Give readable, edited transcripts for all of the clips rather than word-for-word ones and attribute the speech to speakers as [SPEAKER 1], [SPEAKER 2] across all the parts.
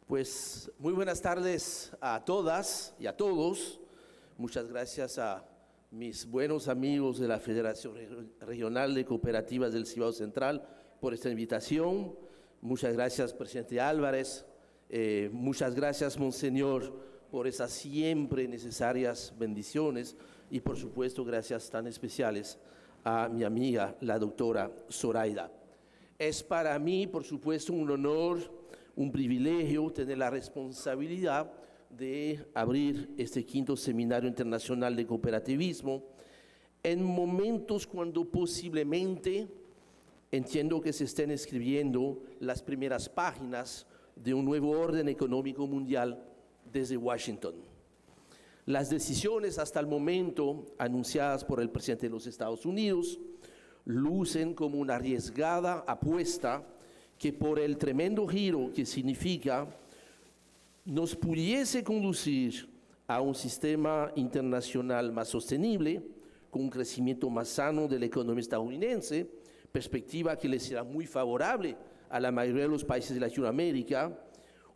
[SPEAKER 1] Pues muy buenas tardes a todas y a todos. Muchas gracias a mis buenos amigos de la Federación Regional de Cooperativas del Cibao Central por esta invitación. Muchas gracias, presidente Álvarez. Muchas gracias, Monseñor, por esas siempre necesarias bendiciones. Y, por supuesto, gracias tan especiales a mi amiga, la doctora Zoraida. Es para mí, por supuesto, un honor, un privilegio tener la responsabilidad de abrir este quinto Seminario Internacional de Cooperativismo en momentos cuando posiblemente entiendo que se estén escribiendo las primeras páginas de un nuevo orden económico mundial desde Washington. Las decisiones hasta el momento anunciadas por el presidente de los Estados Unidos lucen como una arriesgada apuesta que por el tremendo giro que significa nos pudiese conducir a un sistema internacional más sostenible, con un crecimiento más sano de la economía estadounidense, perspectiva que le será muy favorable a la mayoría de los países de Latinoamérica,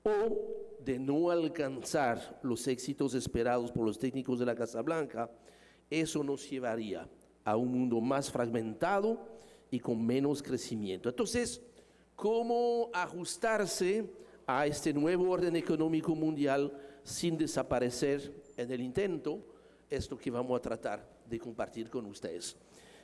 [SPEAKER 1] o de no alcanzar los éxitos esperados por los técnicos de la Casa Blanca. Eso nos llevaría a un mundo más fragmentado y con menos crecimiento. Entonces, ¿cómo ajustarse a este nuevo orden económico mundial sin desaparecer en el intento? Esto que vamos a tratar de compartir con ustedes.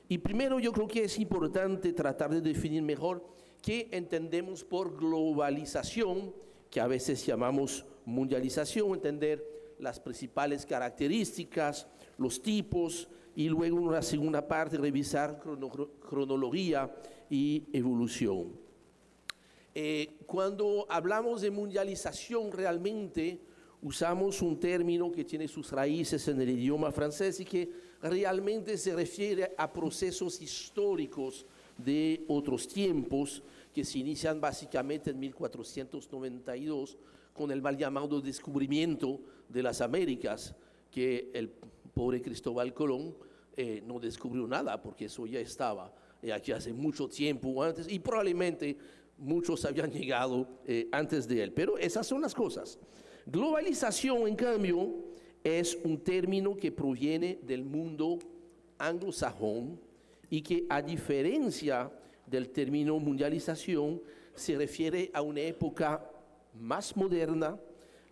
[SPEAKER 1] Y primero yo creo que es importante tratar de definir mejor qué entendemos por globalización, que a veces llamamos mundialización, entender las principales características, los tipos, y luego en una segunda parte revisar cronología y evolución. Cuando hablamos de mundialización realmente usamos un término que tiene sus raíces en el idioma francés y que realmente se refiere a procesos históricos de otros tiempos que se inician básicamente en 1492 con el mal llamado descubrimiento de las Américas, que el pobre Cristóbal Colón no descubrió nada porque eso ya estaba aquí hace mucho tiempo antes y probablemente muchos habían llegado antes de él, pero esas son las cosas. Globalización, en cambio, es un término que proviene del mundo anglosajón y que, a diferencia del término mundialización, se refiere a una época más moderna,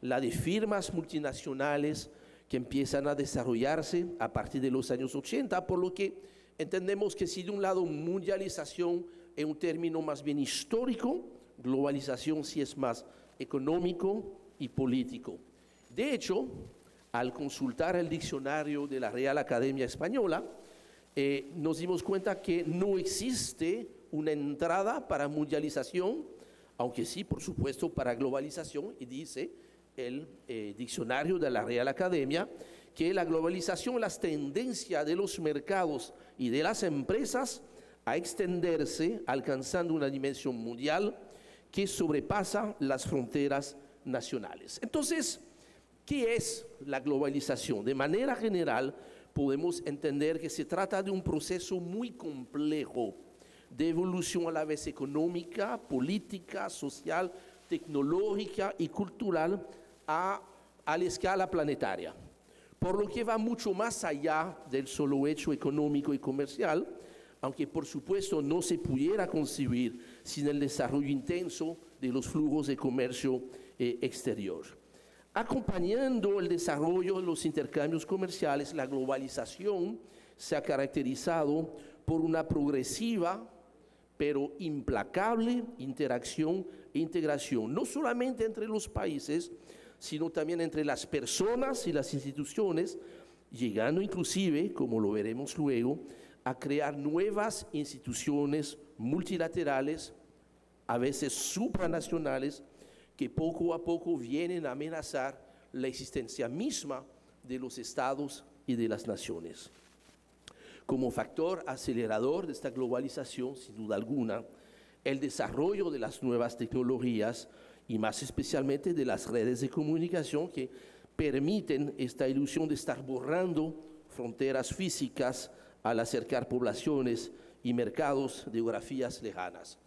[SPEAKER 1] la de firmas multinacionales que empiezan a desarrollarse a partir de los años 80, por lo que entendemos que si de un lado mundialización es un término más bien histórico, globalización sí es más económico y político. De hecho, al consultar el diccionario de la Real Academia Española, nos dimos cuenta que no existe una entrada para mundialización, aunque sí, por supuesto, para globalización, y dice el diccionario de la Real Academia que la globalización, las tendencias de los mercados y de las empresas a extenderse, alcanzando una dimensión mundial que sobrepasa las fronteras nacionales. Entonces, ¿qué es la globalización? De manera general, podemos entender que se trata de un proceso muy complejo de evolución a la vez económica, política, social, tecnológica y cultural a la escala planetaria, por lo que va mucho más allá del solo hecho económico y comercial, aunque por supuesto no se pudiera concebir sin el desarrollo intenso de los flujos de comercio exterior. Acompañando el desarrollo de los intercambios comerciales, la globalización se ha caracterizado por una progresiva pero implacable interacción e integración, no solamente entre los países, sino también entre las personas y las instituciones, llegando inclusive, como lo veremos luego, a crear nuevas instituciones multilaterales, a veces supranacionales, que poco a poco vienen a amenazar la existencia misma de los estados y de las naciones. Como factor acelerador de esta globalización, sin duda alguna, el desarrollo de las nuevas tecnologías y más especialmente de las redes de comunicación que permiten esta ilusión de estar borrando fronteras físicas al acercar poblaciones y mercados de geografías lejanas.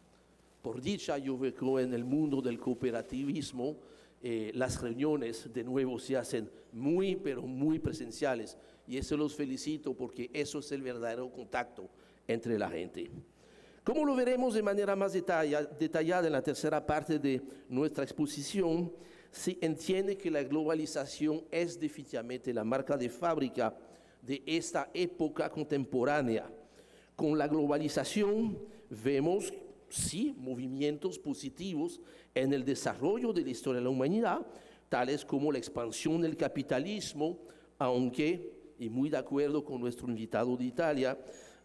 [SPEAKER 1] Por dicha, yo veo en el mundo del cooperativismo las reuniones de nuevo se hacen muy, pero muy presenciales. Y eso los felicito porque eso es el verdadero contacto entre la gente. Como lo veremos de manera más detallada en la tercera parte de nuestra exposición, se entiende que la globalización es definitivamente la marca de fábrica de esta época contemporánea. Con la globalización vemos, sí, movimientos positivos en el desarrollo de la historia de la humanidad, tales como la expansión del capitalismo, aunque, y muy de acuerdo con nuestro invitado de Italia,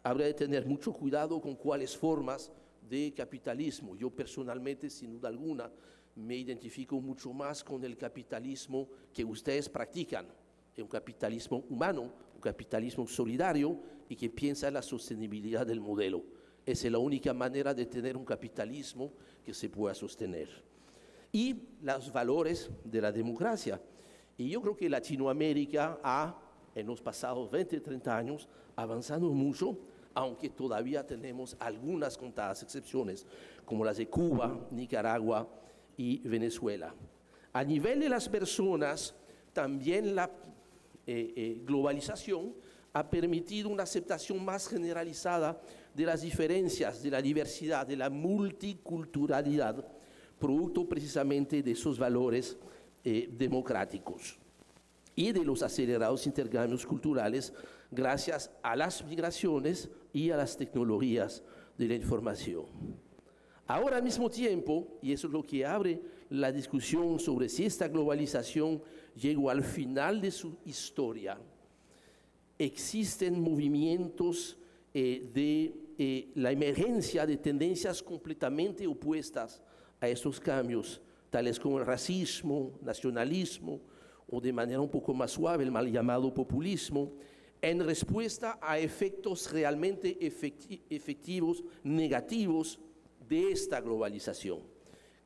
[SPEAKER 1] habrá de tener mucho cuidado con cuáles formas de capitalismo. Yo personalmente, sin duda alguna, me identifico mucho más con el capitalismo que ustedes practican, un capitalismo humano, un capitalismo solidario y que piensa en la sostenibilidad del modelo. Esa es la única manera de tener un capitalismo que se pueda sostener. Y los valores de la democracia. Y yo creo que Latinoamérica ha, en los pasados 20, 30 años, avanzado mucho, aunque todavía tenemos algunas contadas excepciones, como las de Cuba, Nicaragua y Venezuela. A nivel de las personas, también la globalización ha permitido una aceptación más generalizada de las diferencias, de la diversidad, de la multiculturalidad, producto precisamente de esos valores democráticos y de los acelerados intercambios culturales gracias a las migraciones y a las tecnologías de la información. Ahora al mismo tiempo, y eso es lo que abre la discusión sobre si esta globalización llegó al final de su historia, existen movimientos de la emergencia de tendencias completamente opuestas a esos cambios, tales como el racismo, nacionalismo, o de manera un poco más suave, el mal llamado populismo, en respuesta a efectos realmente efectivos, negativos de esta globalización.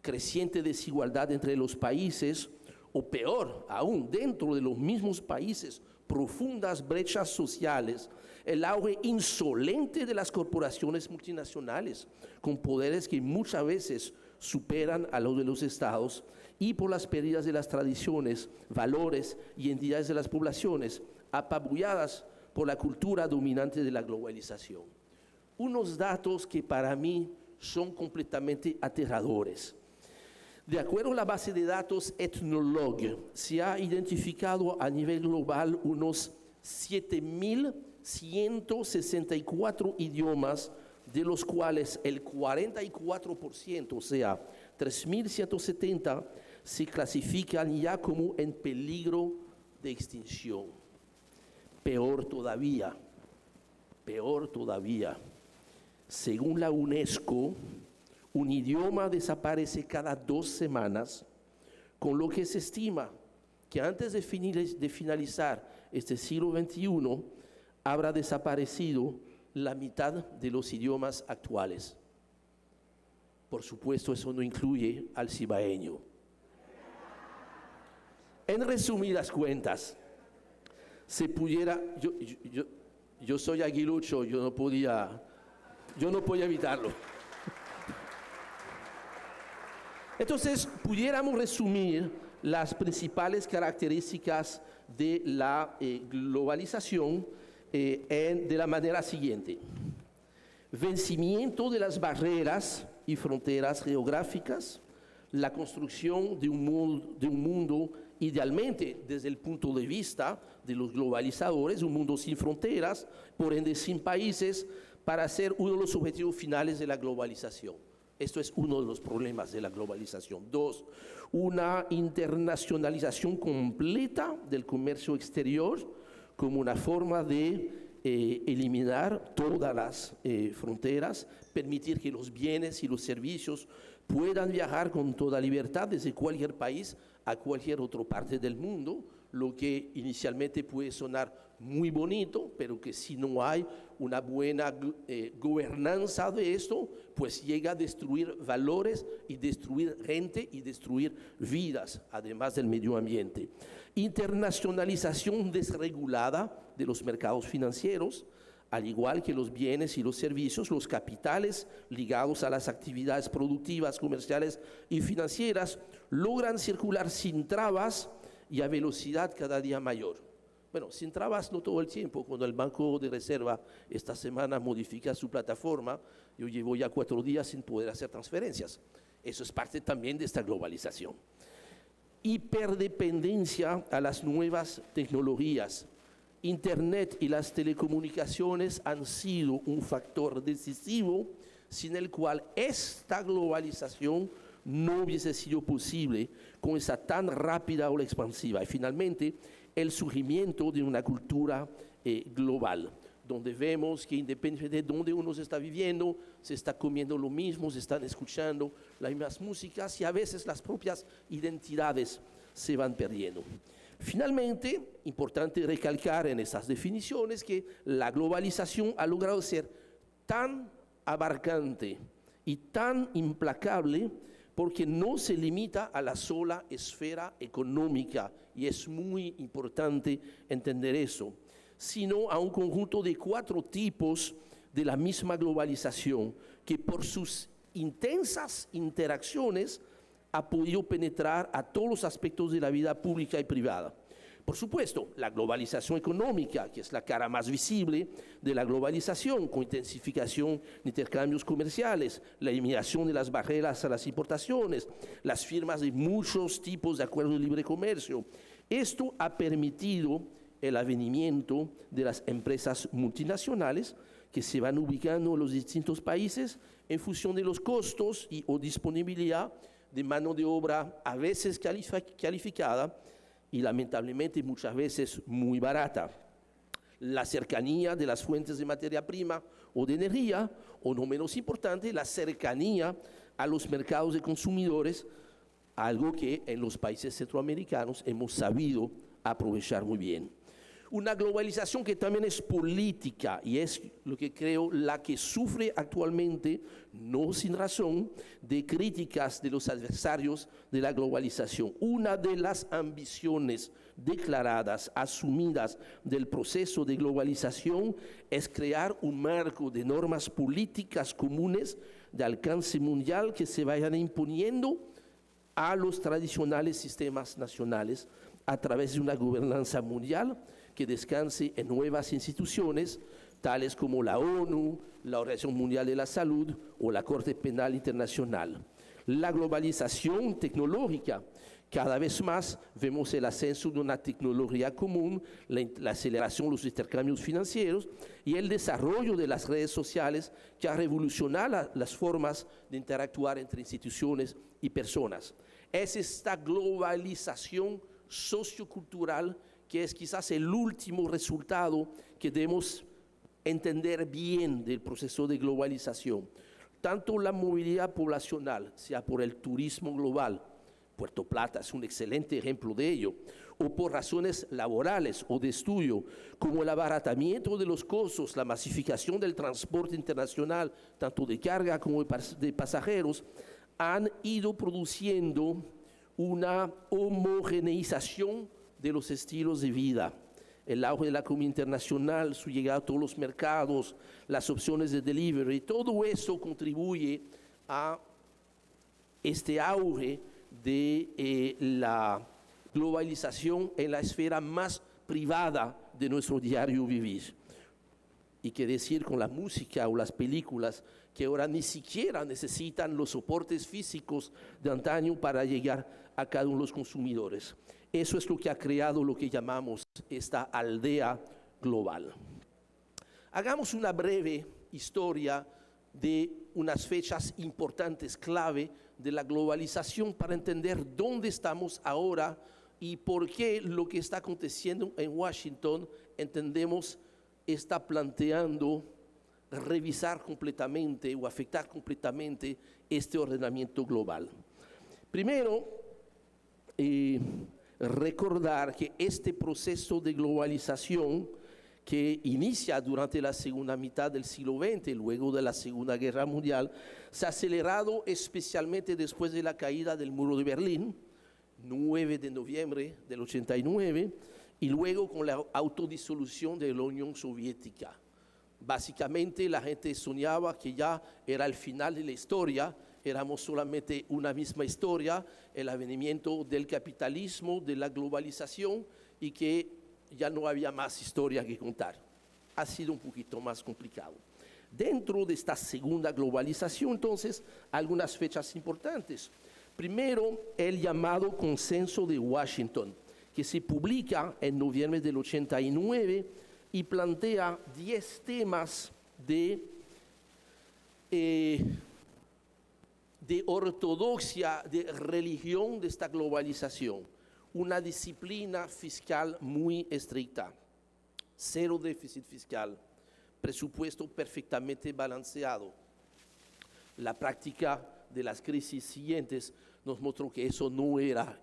[SPEAKER 1] Creciente desigualdad entre los países, o peor aún, dentro de los mismos países, profundas brechas sociales, el auge insolente de las corporaciones multinacionales, con poderes que muchas veces superan a los de los estados, y por las pérdidas de las tradiciones, valores y entidades de las poblaciones, apabulladas por la cultura dominante de la globalización. Unos datos que para mí son completamente aterradores. De acuerdo a la base de datos Ethnologue, se ha identificado a nivel global unos 7.164 idiomas, de los cuales el 44%, o sea, 3.170, se clasifican ya como en peligro de extinción. Peor todavía, según la UNESCO, un idioma desaparece cada 2 semanas, con lo que se estima que antes de finalizar este siglo XXI, habrá desaparecido la mitad de los idiomas actuales. Por supuesto, eso no incluye al cibaeño. En resumidas cuentas, se pudiera, yo soy aguilucho, yo no podía evitarlo. Entonces, pudiéramos resumir las principales características de la globalización de la manera siguiente: vencimiento de las barreras y fronteras geográficas, la construcción de un mundo idealmente desde el punto de vista de los globalizadores, un mundo sin fronteras, por ende sin países, para ser uno de los objetivos finales de la globalización. Esto es uno de los problemas de la globalización. 2, una internacionalización completa del comercio exterior como una forma de eliminar todas las fronteras, permitir que los bienes y los servicios puedan viajar con toda libertad desde cualquier país a cualquier otra parte del mundo, lo que inicialmente puede sonar muy bonito, pero que si no hay una buena gobernanza de esto, pues llega a destruir valores y destruir gente y destruir vidas, además del medio ambiente. Internacionalización desregulada de los mercados financieros, Al igual que los bienes y los servicios, los capitales ligados a las actividades productivas, comerciales y financieras logran circular sin trabas y a velocidad cada día mayor. Bueno, sin trabas no todo el tiempo. Cuando el Banco de Reserva esta semana modifica su plataforma, yo llevo ya 4 días sin poder hacer transferencias. Eso es parte también de esta globalización. Hiperdependencia a las nuevas tecnologías. Internet y las telecomunicaciones han sido un factor decisivo sin el cual esta globalización no hubiese sido posible con esa tan rápida ola expansiva. Y finalmente, el surgimiento de una cultura global, donde vemos que independientemente de dónde uno se está viviendo, se está comiendo lo mismo, se están escuchando las mismas músicas y a veces las propias identidades se van perdiendo. Finalmente, importante recalcar en estas definiciones que la globalización ha logrado ser tan abarcante y tan implacable porque no se limita a la sola esfera económica, y es muy importante entender eso, sino a un conjunto de 4 tipos de la misma globalización que por sus intensas interacciones ha podido penetrar a todos los aspectos de la vida pública y privada. Por supuesto, la globalización económica, que es la cara más visible de la globalización, con intensificación de intercambios comerciales, la eliminación de las barreras a las importaciones, las firmas de muchos tipos de acuerdos de libre comercio. Esto ha permitido el advenimiento de las empresas multinacionales que se van ubicando en los distintos países en función de los costos o disponibilidad de mano de obra a veces calificada y lamentablemente muchas veces muy barata. La cercanía de las fuentes de materia prima o de energía, o no menos importante, la cercanía a los mercados de consumidores, algo que en los países centroamericanos hemos sabido aprovechar muy bien. Una globalización que también es política y es lo que creo la que sufre actualmente, no sin razón, de críticas de los adversarios de la globalización. Una de las ambiciones declaradas, asumidas del proceso de globalización es crear un marco de normas políticas comunes de alcance mundial que se vayan imponiendo a los tradicionales sistemas nacionales a través de una gobernanza mundial que descanse en nuevas instituciones, tales como la ONU, la Organización Mundial de la Salud o la Corte Penal Internacional. La globalización tecnológica, cada vez más vemos el ascenso de una tecnología común, la aceleración de los intercambios financieros y el desarrollo de las redes sociales que ha revolucionado las formas de interactuar entre instituciones y personas. Es esta globalización sociocultural que es quizás el último resultado que debemos entender bien del proceso de globalización. Tanto la movilidad poblacional, sea por el turismo global, Puerto Plata es un excelente ejemplo de ello, o por razones laborales o de estudio, como el abaratamiento de los costos, la masificación del transporte internacional, tanto de carga como de pasajeros, han ido produciendo una homogeneización de los estilos de vida. El auge de la economía internacional, su llegada a todos los mercados, las opciones de delivery, todo eso contribuye a este auge de la globalización en la esfera más privada de nuestro diario vivir. Y qué decir con la música o las películas que ahora ni siquiera necesitan los soportes físicos de antaño para llegar a cada uno de los consumidores. Eso es lo que ha creado lo que llamamos esta aldea global. Hagamos una breve historia de unas fechas importantes, clave de la globalización para entender dónde estamos ahora y por qué lo que está aconteciendo en Washington, entendemos, está planteando revisar completamente o afectar completamente este ordenamiento global. Primero, recordar que este proceso de globalización que inicia durante la segunda mitad del siglo XX, luego de la Segunda Guerra Mundial, se ha acelerado especialmente después de la caída del muro de Berlín, 9 de noviembre del 89, y luego con la autodisolución de la Unión Soviética. Básicamente la gente soñaba que ya era el final de la historia, éramos solamente una misma historia, el advenimiento del capitalismo, de la globalización y que ya no había más historia que contar. Ha sido un poquito más complicado. Dentro de esta segunda globalización, entonces, algunas fechas importantes. Primero, el llamado Consenso de Washington, que se publica en noviembre del 89 y plantea 10 temas de ortodoxia, de religión de esta globalización. Una disciplina fiscal muy estricta, cero déficit fiscal, presupuesto perfectamente balanceado. La práctica de las crisis siguientes nos mostró que eso no era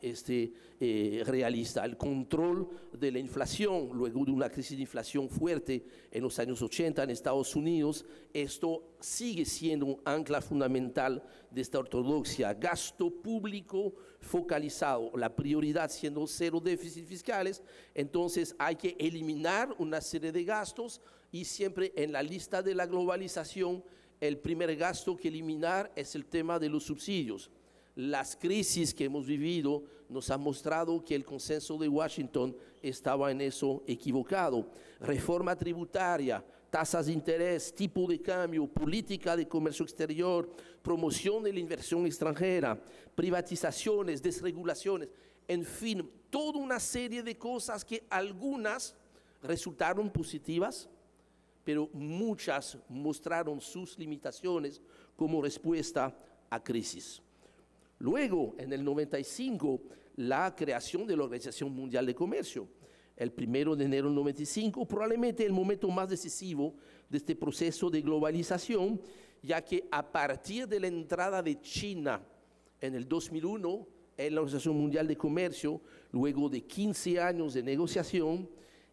[SPEAKER 1] realista. El control de la inflación, luego de una crisis de inflación fuerte en los años 80 en Estados Unidos, esto sigue siendo un ancla fundamental de esta ortodoxia. Gasto público focalizado, la prioridad siendo cero déficit fiscales, entonces hay que eliminar una serie de gastos y siempre en la lista de la globalización el primer gasto que eliminar es el tema de los subsidios. Las crisis que hemos vivido nos han mostrado que el consenso de Washington estaba en eso equivocado. Reforma tributaria, tasas de interés, tipo de cambio, política de comercio exterior, promoción de la inversión extranjera, privatizaciones, desregulaciones, en fin, toda una serie de cosas que algunas resultaron positivas, pero muchas mostraron sus limitaciones como respuesta a crisis. Luego, en el 95, la creación de la Organización Mundial de Comercio. El 1 de enero del 95, probablemente el momento más decisivo de este proceso de globalización, ya que a partir de la entrada de China en el 2001 en la Organización Mundial de Comercio, luego de 15 años de negociación,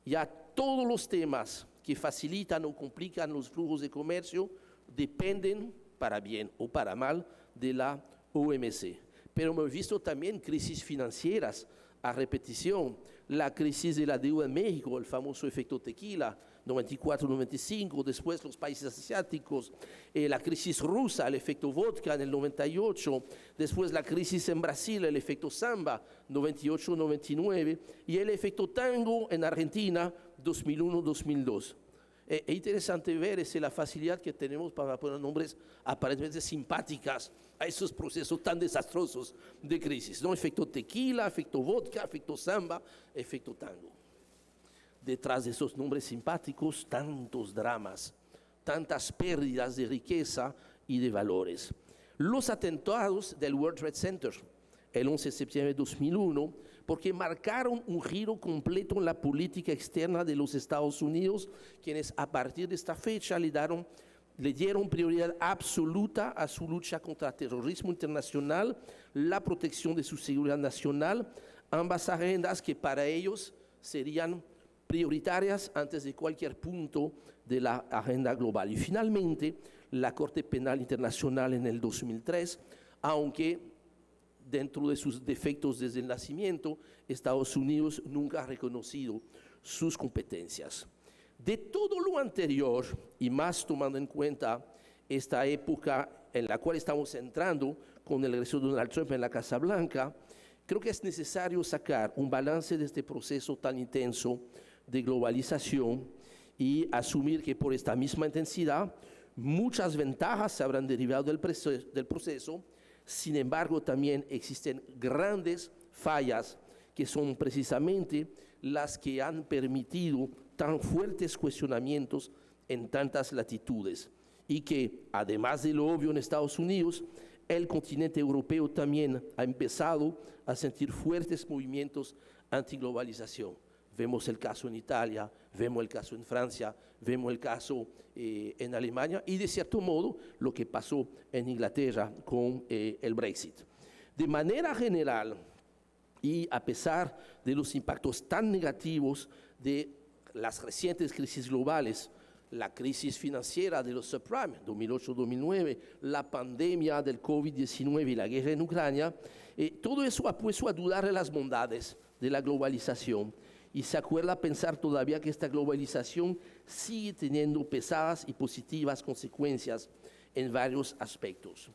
[SPEAKER 1] ya todos los temas que facilitan o complican los flujos de comercio dependen, para bien o para mal, de la OMC. Pero hemos visto también crisis financieras a repetición. La crisis de la deuda en México, el famoso efecto tequila, 94-95, después los países asiáticos, la crisis rusa, el efecto vodka en el 98, después la crisis en Brasil, el efecto samba, 98-99, y el efecto tango en Argentina, 2001-2002. Es interesante ver la facilidad que tenemos para poner nombres aparentemente simpáticas a esos procesos tan desastrosos de crisis, ¿no? Efecto tequila, efecto vodka, efecto samba, efecto tango. Detrás de esos nombres simpáticos, tantos dramas, tantas pérdidas de riqueza y de valores. Los atentados del World Trade Center, el 11 de septiembre de 2001, porque marcaron un giro completo en la política externa de los Estados Unidos, quienes a partir de esta fecha le dieron prioridad absoluta a su lucha contra el terrorismo internacional, la protección de su seguridad nacional, ambas agendas que para ellos serían prioritarias antes de cualquier punto de la agenda global. Y finalmente, la Corte Penal Internacional en el 2003, aunque dentro de sus defectos desde el nacimiento, Estados Unidos nunca ha reconocido sus competencias. De todo lo anterior, y más tomando en cuenta esta época en la cual estamos entrando con el regreso de Donald Trump en la Casa Blanca, creo que es necesario sacar un balance de este proceso tan intenso de globalización y asumir que por esta misma intensidad muchas ventajas se habrán derivado del proceso. Sin embargo, también existen grandes fallas que son precisamente las que han permitido tan fuertes cuestionamientos en tantas latitudes y que, además de lo obvio en Estados Unidos, el continente europeo también ha empezado a sentir fuertes movimientos antiglobalización. Vemos el caso en Italia, vemos el caso en Francia, vemos el caso en Alemania y de cierto modo lo que pasó en Inglaterra con el Brexit. De manera general, y a pesar de los impactos tan negativos de las recientes crisis globales, la crisis financiera de los subprime, 2008-2009, la pandemia del COVID-19 y la guerra en Ucrania, todo eso ha puesto a dudar de las bondades de la globalización. Y se acuerda pensar todavía que esta globalización sigue teniendo pesadas y positivas consecuencias en varios aspectos.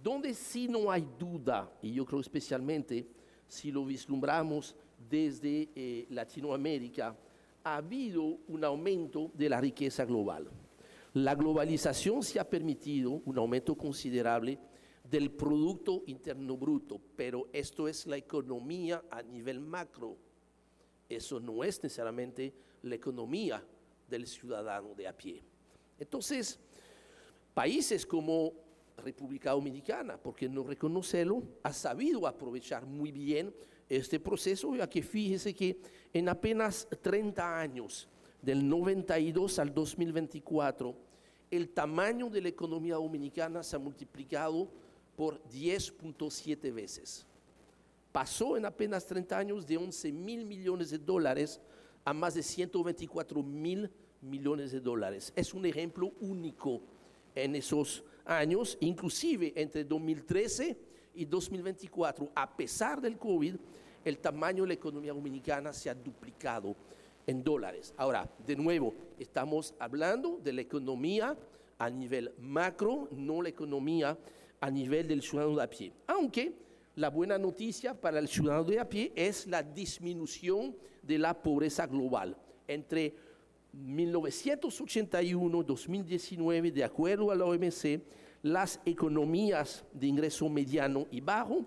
[SPEAKER 1] Donde sí no hay duda, y yo creo especialmente si lo vislumbramos desde Latinoamérica, ha habido un aumento de la riqueza global. La globalización se ha permitido un aumento considerable del Producto Interno Bruto, pero esto es la economía a nivel macro. Eso no es necesariamente la economía del ciudadano de a pie. Entonces, países como República Dominicana, por qué no reconocerlo, ha sabido aprovechar muy bien este proceso, ya que fíjese que en apenas 30 años, del 92 al 2024, el tamaño de la economía dominicana se ha multiplicado por 10.7 veces. Pasó en apenas 30 años de 11.000 millones de dólares a más de 124.000 millones de dólares. Es un ejemplo único en esos años, inclusive entre 2013 y 2024, a pesar del COVID, el tamaño de la economía dominicana se ha duplicado en dólares. Ahora, de nuevo, estamos hablando de la economía a nivel macro, no la economía a nivel del ciudadano de a pie. Aunque la buena noticia para el ciudadano de a pie es la disminución de la pobreza global. Entre 1981 y 2019, de acuerdo a la OMC, las economías de ingreso mediano y bajo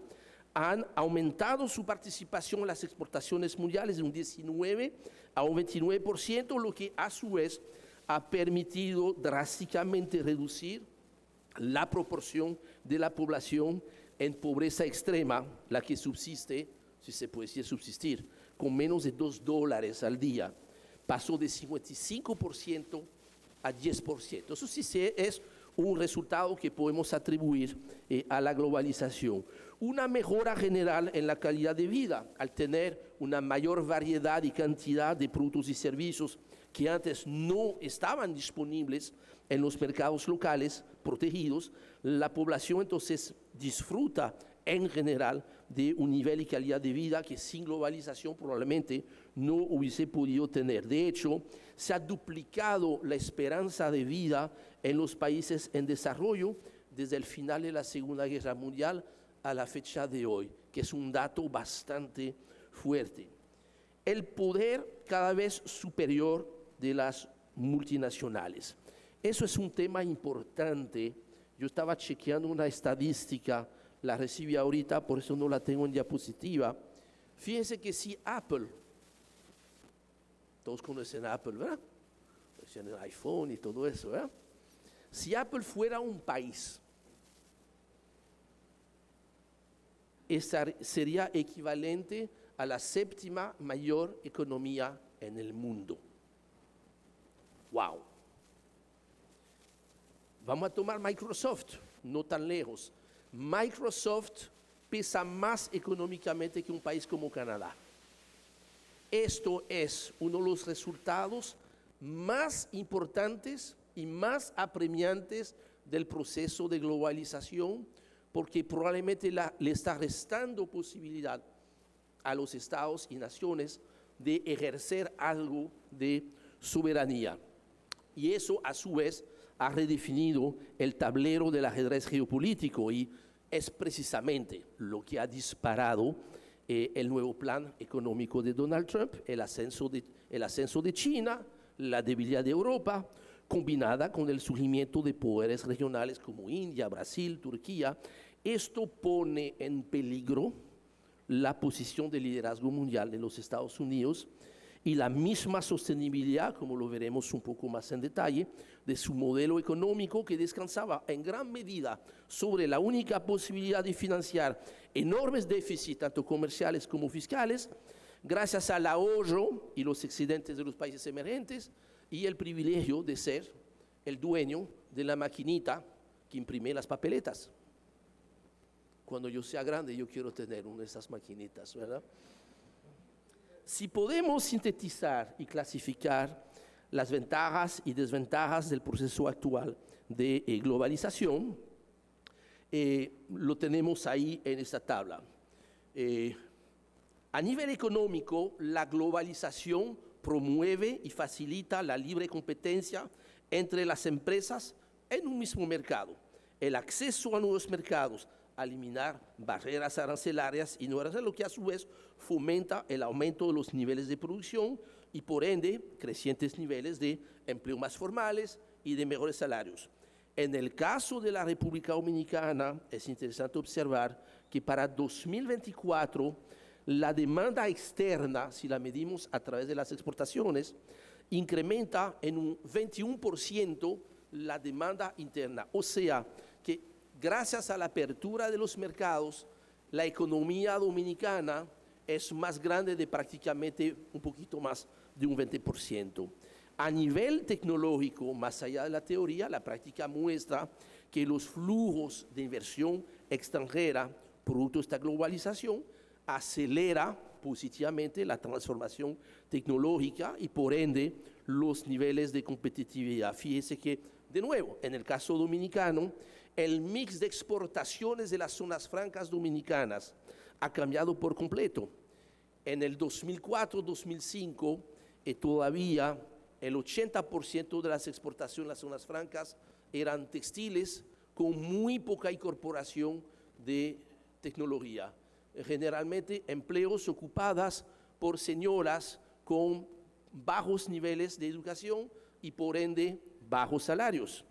[SPEAKER 1] han aumentado su participación en las exportaciones mundiales de un 19 a un 29%, lo que a su vez ha permitido drásticamente reducir la proporción de la población en pobreza extrema, la que subsiste, si se puede decir subsistir, con menos de $2 al día. Pasó de 55% a 10%. Eso sí es un resultado que podemos atribuir a la globalización. Una mejora general en la calidad de vida, al tener una mayor variedad y cantidad de productos y servicios que antes no estaban disponibles en los mercados locales protegidos, la población entonces disfruta en general de un nivel y calidad de vida que sin globalización probablemente no hubiese podido tener. De hecho, se ha duplicado la esperanza de vida en los países en desarrollo desde el final de la Segunda Guerra Mundial a la fecha de hoy, que es un dato bastante fuerte. El poder cada vez superior de las multinacionales. Eso es un tema importante. Yo estaba chequeando una estadística, la recibí ahorita, por eso no la tengo en diapositiva. Fíjense que si Apple, todos conocen a Apple, ¿verdad? Conocen el iPhone y todo eso, ¿verdad? Si Apple fuera un país, sería equivalente a la séptima mayor economía en el mundo. ¡Wow! Vamos a tomar Microsoft, no tan lejos. Microsoft pesa más económicamente que un país como Canadá. Esto es uno de los resultados más importantes y más apremiantes del proceso de globalización, porque probablemente le está restando posibilidad a los estados y naciones de ejercer algo de soberanía. Y eso, a su vez, ha redefinido el tablero del ajedrez geopolítico y es precisamente lo que ha disparado el nuevo plan económico de Donald Trump, el ascenso de China, la debilidad de Europa, combinada con el surgimiento de poderes regionales como India, Brasil, Turquía. Esto pone en peligro la posición de liderazgo mundial de los Estados Unidos y la misma sostenibilidad, como lo veremos un poco más en detalle, de su modelo económico que descansaba en gran medida sobre la única posibilidad de financiar enormes déficits, tanto comerciales como fiscales, gracias al ahorro y los excedentes de los países emergentes y el privilegio de ser el dueño de la maquinita que imprime las papeletas. Cuando yo sea grande, yo quiero tener una de esas maquinitas, ¿verdad? Si podemos sintetizar y clasificar las ventajas y desventajas del proceso actual de globalización, lo tenemos ahí en esta tabla. A nivel económico, la globalización promueve y facilita la libre competencia entre las empresas en un mismo mercado, el acceso a nuevos mercados, a eliminar barreras arancelarias y no arancelarias, lo que a su vez fomenta el aumento de los niveles de producción y por ende crecientes niveles de empleo más formales y de mejores salarios. En el caso de la República Dominicana es interesante observar que para 2024 la demanda externa, si la medimos a través de las exportaciones, incrementa en un 21% la demanda interna. O sea, que gracias a la apertura de los mercados, la economía dominicana es más grande de prácticamente un poquito más de un 20%. A nivel tecnológico, más allá de la teoría, la práctica muestra que los flujos de inversión extranjera, producto de esta globalización, acelera positivamente la transformación tecnológica y por ende los niveles de competitividad. Fíjese que, de nuevo, en el caso dominicano, el mix de exportaciones de las zonas francas dominicanas ha cambiado por completo. En el 2004-2005, todavía el 80% de las exportaciones de las zonas francas eran textiles con muy poca incorporación de tecnología. Generalmente empleos ocupadas por señoras con bajos niveles de educación y por ende bajos salarios.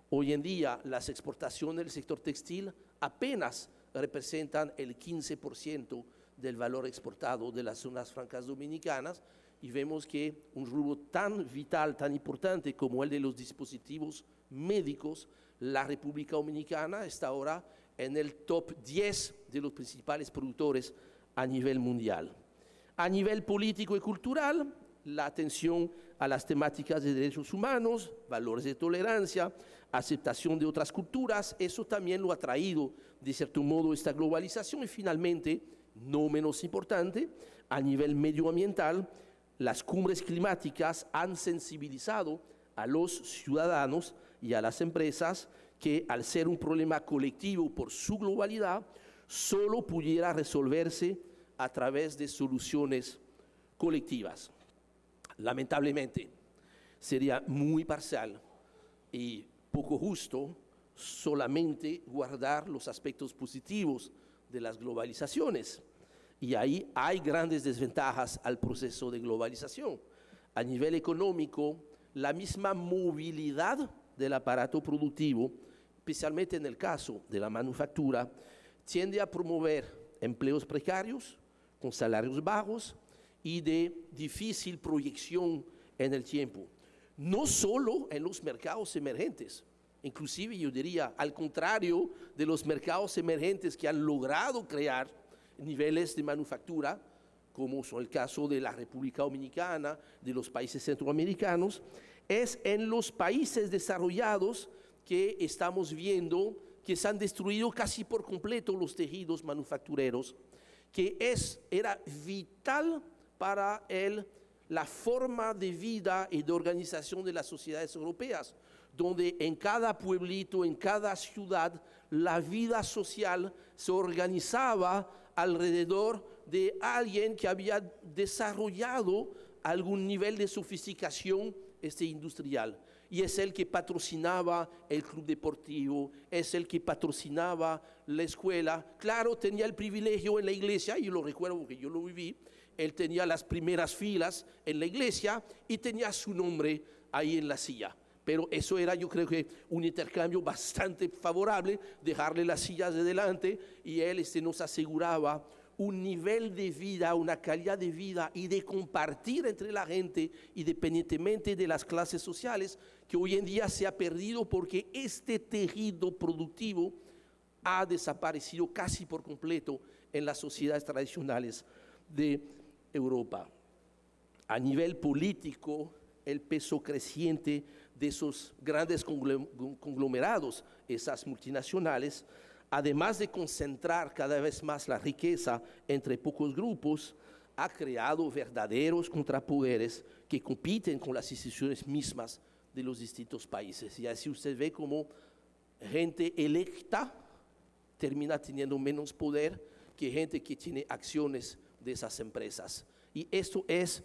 [SPEAKER 1] Hoy en día las exportaciones del sector textil apenas representan el 15% del valor exportado de las zonas francas dominicanas y vemos que un rubro tan vital, tan importante como el de los dispositivos médicos, la República Dominicana está ahora en el top 10 de los principales productores a nivel mundial. A nivel político y cultural, la atención a las temáticas de derechos humanos, valores de tolerancia, aceptación de otras culturas, eso también lo ha traído de cierto modo esta globalización y finalmente, no menos importante, a nivel medioambiental, las cumbres climáticas han sensibilizado a los ciudadanos y a las empresas que al ser un problema colectivo por su globalidad, solo pudiera resolverse a través de soluciones colectivas. Lamentablemente, sería muy parcial y poco justo solamente guardar los aspectos positivos de las globalizaciones. Y ahí hay grandes desventajas al proceso de globalización. A nivel económico, la misma movilidad del aparato productivo, especialmente en el caso de la manufactura, tiende a promover empleos precarios, con salarios bajos y de difícil proyección en el tiempo. No solo en los mercados emergentes, inclusive yo diría al contrario de los mercados emergentes que han logrado crear niveles de manufactura, como son el caso de la República Dominicana, de los países centroamericanos, es en los países desarrollados que estamos viendo que se han destruido casi por completo los tejidos manufactureros, que era vital para la forma de vida y de organización de las sociedades europeas, donde en cada pueblito, en cada ciudad, la vida social se organizaba alrededor de alguien que había desarrollado algún nivel de sofisticación industrial. Y es el que patrocinaba el club deportivo, es el que patrocinaba la escuela. Claro, tenía el privilegio en la iglesia, y lo recuerdo porque yo lo viví, él tenía las primeras filas en la iglesia y tenía su nombre ahí en la silla. Pero eso era, yo creo que un intercambio bastante favorable, dejarle las sillas de delante y él nos aseguraba un nivel de vida, una calidad de vida y de compartir entre la gente, independientemente de las clases sociales, que hoy en día se ha perdido porque este tejido productivo ha desaparecido casi por completo en las sociedades tradicionales de Europa. A nivel político, el peso creciente de esos grandes conglomerados, esas multinacionales, además de concentrar cada vez más la riqueza entre pocos grupos, ha creado verdaderos contrapoderes que compiten con las instituciones mismas de los distintos países. Y así usted ve como gente electa termina teniendo menos poder que gente que tiene acciones de esas empresas. Y esto es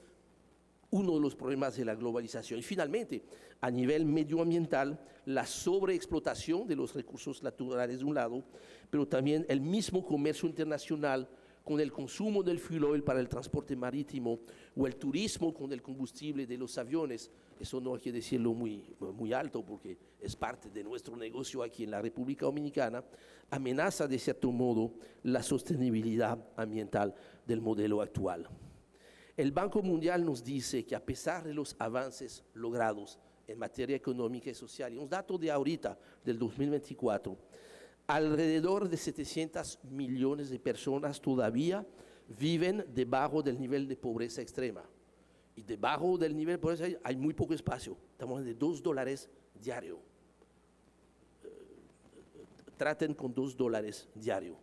[SPEAKER 1] uno de los problemas de la globalización. Y finalmente, a nivel medioambiental, la sobreexplotación de los recursos naturales de un lado, pero también el mismo comercio internacional con el consumo del fuel oil para el transporte marítimo o el turismo con el combustible de los aviones. Eso no hay que decirlo muy alto porque es parte de nuestro negocio aquí en la República Dominicana, amenaza de cierto modo la sostenibilidad ambiental del modelo actual. El Banco Mundial nos dice que a pesar de los avances logrados en materia económica y social, y un dato de ahorita, del 2024, alrededor de 700 millones de personas todavía viven debajo del nivel de pobreza extrema. Y debajo del nivel de pobreza hay muy poco espacio, estamos hablando de $2 diario. Traten con $2 diario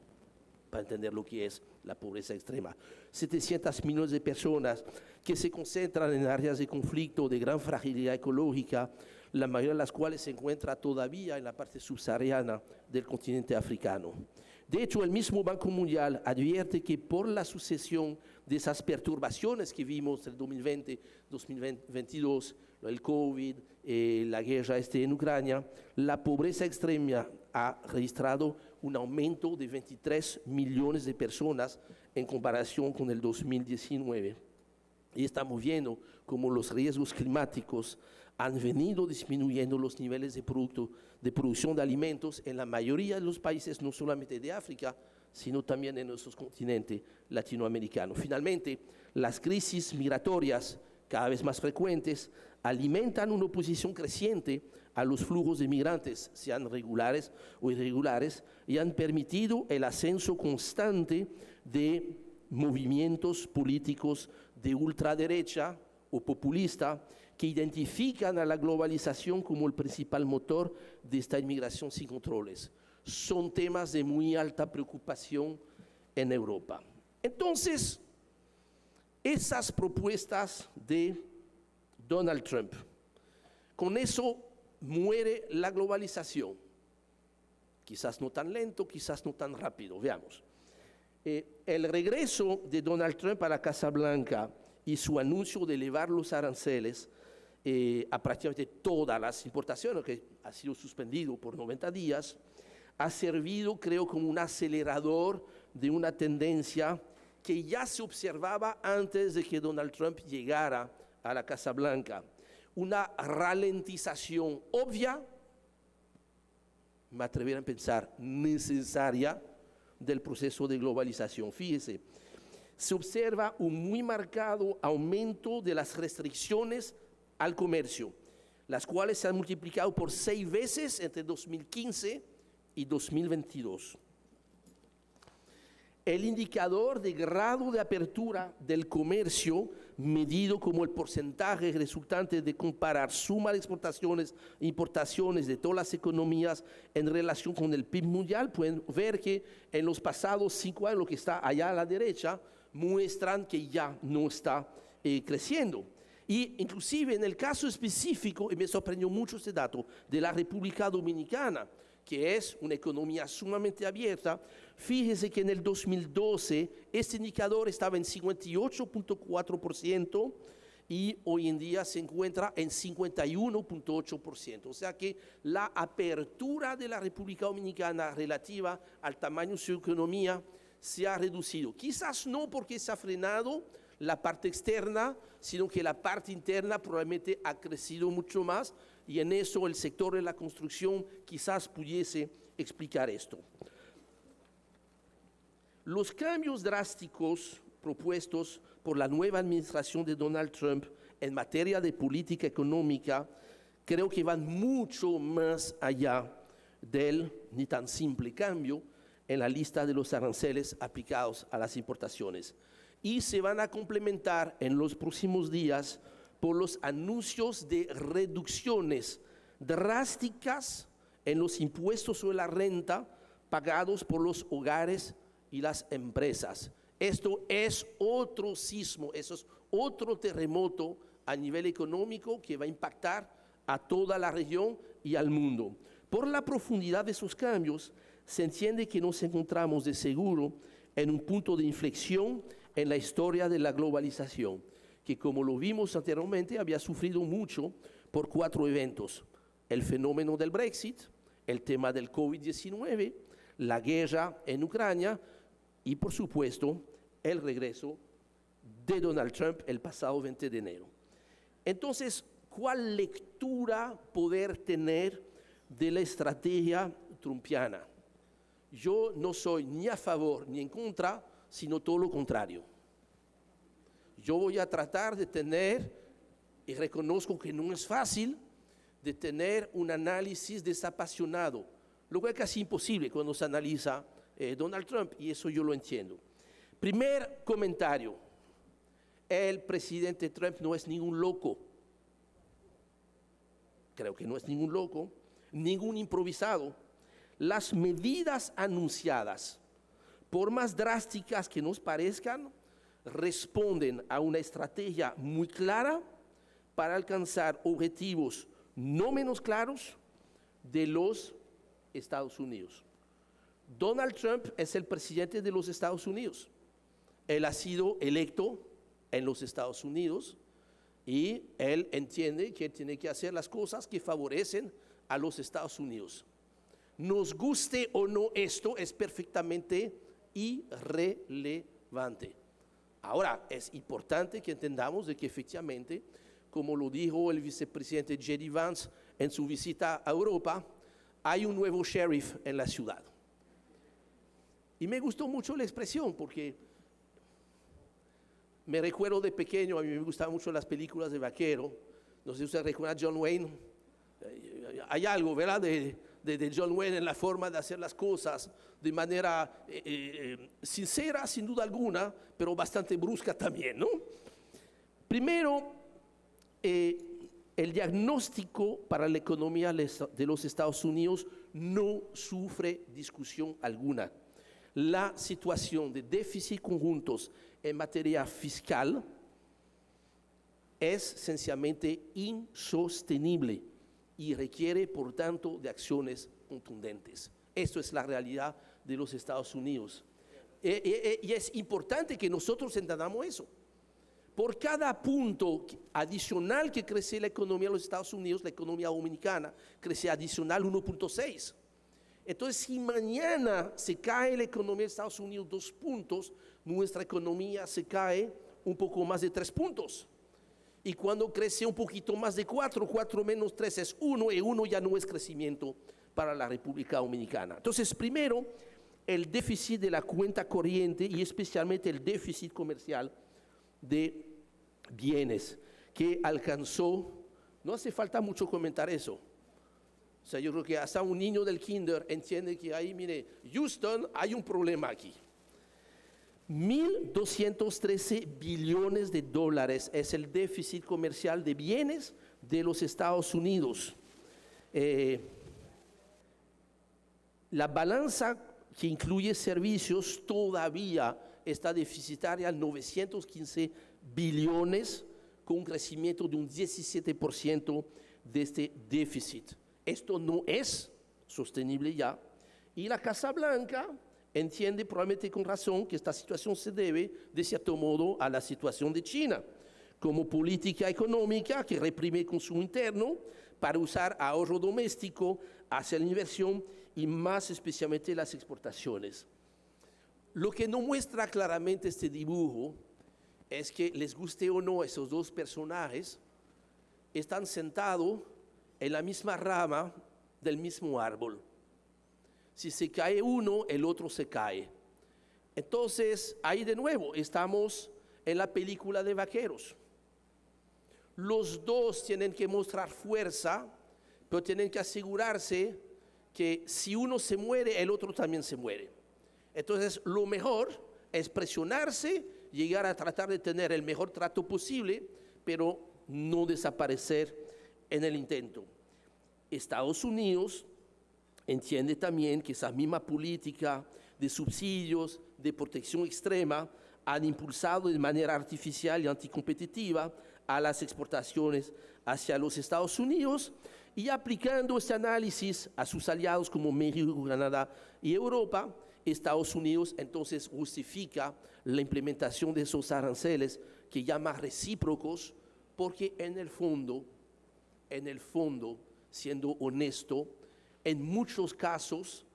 [SPEAKER 1] para entender lo que es la pobreza extrema. 700 millones de personas que se concentran en áreas de conflicto, de gran fragilidad ecológica, la mayoría de las cuales se encuentra todavía en la parte subsahariana del continente africano. De hecho, el mismo Banco Mundial advierte que por la sucesión de esas perturbaciones que vimos en 2020, 2022, el COVID, la guerra en Ucrania, la pobreza extrema ha registrado un aumento de 23 millones de personas en comparación con el 2019. Y estamos viendo cómo los riesgos climáticos han venido disminuyendo los niveles de producción de alimentos en la mayoría de los países, no solamente de África, sino también en nuestro continente latinoamericano. Finalmente, las crisis migratorias, cada vez más frecuentes, alimentan una oposición creciente a los flujos de migrantes, sean regulares o irregulares, y han permitido el ascenso constante de movimientos políticos de ultraderecha o populista que identifican a la globalización como el principal motor de esta inmigración sin controles. Son temas de muy alta preocupación en Europa. Entonces, esas propuestas de Donald Trump, con eso muere la globalización. Quizás no tan lento, quizás no tan rápido, veamos. El regreso de Donald Trump a la Casa Blanca y su anuncio de elevar los aranceles a prácticamente todas las importaciones, que ha sido suspendido por 90 días, ha servido, creo, como un acelerador de una tendencia que ya se observaba antes de que Donald Trump llegara a la Casa Blanca. Una ralentización obvia, me atrevería a pensar, necesaria, del proceso de globalización. Fíjese, se observa un muy marcado aumento de las restricciones al comercio, las cuales se han multiplicado por 6 veces entre 2015 y 2022. El indicador de grado de apertura del comercio, medido como el porcentaje resultante de comparar suma de exportaciones e importaciones de todas las economías en relación con el PIB mundial, pueden ver que en los pasados 5 años, lo que está allá a la derecha, muestran que ya no está creciendo. Y inclusive en el caso específico, y me sorprendió mucho este dato, de la República Dominicana, que es una economía sumamente abierta, fíjese que en el 2012 este indicador estaba en 58.4% y hoy en día se encuentra en 51.8%. O sea que la apertura de la República Dominicana relativa al tamaño de su economía se ha reducido. Quizás no porque se ha frenado la parte externa, sino que la parte interna probablemente ha crecido mucho más, y en eso el sector de la construcción quizás pudiese explicar esto. Los cambios drásticos propuestos por la nueva administración de Donald Trump en materia de política económica creo que van mucho más allá del ni tan simple cambio en la lista de los aranceles aplicados a las importaciones, y se van a complementar en los próximos días por los anuncios de reducciones drásticas en los impuestos sobre la renta pagados por los hogares y las empresas. Esto es otro sismo, eso es otro terremoto a nivel económico que va a impactar a toda la región y al mundo. Por la profundidad de esos cambios, se entiende que nos encontramos de seguro en un punto de inflexión en la historia de la globalización, que como lo vimos anteriormente había sufrido mucho por 4 eventos: el fenómeno del Brexit, el tema del COVID-19, la guerra en Ucrania y por supuesto el regreso de Donald Trump el pasado 20 de enero. Entonces, ¿cuál lectura poder tener de la estrategia trumpiana? Yo no soy ni a favor ni en contra, sino todo lo contrario. Yo voy a tratar de tener, y reconozco que no es fácil, de tener un análisis desapasionado, lo cual es casi imposible cuando se analiza Donald Trump, y eso yo lo entiendo. Primer comentario: el presidente Trump no es ningún loco. Creo que no es ningún loco, ningún improvisado. Las medidas anunciadas, por más drásticas que nos parezcan, responden a una estrategia muy clara para alcanzar objetivos no menos claros de los Estados Unidos. Donald Trump es el presidente de los Estados Unidos. Él ha sido electo en los Estados Unidos y él entiende que tiene que hacer las cosas que favorecen a los Estados Unidos. Nos guste o no, esto es perfectamente irrelevante. Ahora, es importante que entendamos de que efectivamente, como lo dijo el vicepresidente J.D. Vance en su visita a Europa, hay un nuevo sheriff en la ciudad. Y me gustó mucho la expresión porque me recuerdo de pequeño, a mí me gustaban mucho las películas de vaquero. No sé si usted recuerda a John Wayne. Hay algo, ¿verdad?, de John Wayne en la forma de hacer las cosas de manera sincera, sin duda alguna, pero bastante brusca también, ¿no? Primero, el diagnóstico para la economía de los Estados Unidos no sufre discusión alguna. La situación de déficit conjuntos en materia fiscal es sencillamente insostenible y requiere, por tanto, de acciones contundentes. Esto es la realidad de los Estados Unidos. Y es importante que nosotros entendamos eso. Por cada punto adicional que crece la economía de los Estados Unidos, la economía dominicana crece adicional 1.6. Entonces, si mañana se cae la economía de Estados Unidos 2 puntos, nuestra economía se cae un poco más de 3 puntos. Y cuando crece un poquito más de 4, 4 menos 3 es 1, y 1 ya no es crecimiento para la República Dominicana. Entonces, primero, el déficit de la cuenta corriente y especialmente el déficit comercial de bienes que alcanzó, no hace falta mucho comentar eso. O sea, yo creo que hasta un niño del kinder entiende que ahí, mire, Houston, hay un problema aquí. 1.213 billones de dólares es el déficit comercial de bienes de los Estados Unidos. La balanza que incluye servicios todavía está deficitaria, 915 billones, con un crecimiento de un 17% de este déficit. Esto no es sostenible ya. Y la Casa Blanca entiende, probablemente con razón, que esta situación se debe, de cierto modo, a la situación de China, como política económica que reprime consumo interno para usar ahorro doméstico hacia la inversión y más especialmente las exportaciones. Lo que no muestra claramente este dibujo es que, les guste o no, esos dos personajes están sentados en la misma rama del mismo árbol. Si se cae uno, el otro se cae. Entonces, ahí de nuevo estamos en la película de vaqueros. Los dos tienen que mostrar fuerza, pero tienen que asegurarse que si uno se muere, el otro también se muere. Entonces, lo mejor es presionarse, llegar a tratar de tener el mejor trato posible, pero no desaparecer en el intento. Estados Unidos entiende también que esa misma política de subsidios, de protección extrema, han impulsado de manera artificial y anticompetitiva a las exportaciones hacia los Estados Unidos, y aplicando este análisis a sus aliados como México, Canadá y Europa, Estados Unidos entonces justifica la implementación de esos aranceles que llama recíprocos, porque en el fondo, siendo honesto, en muchos casos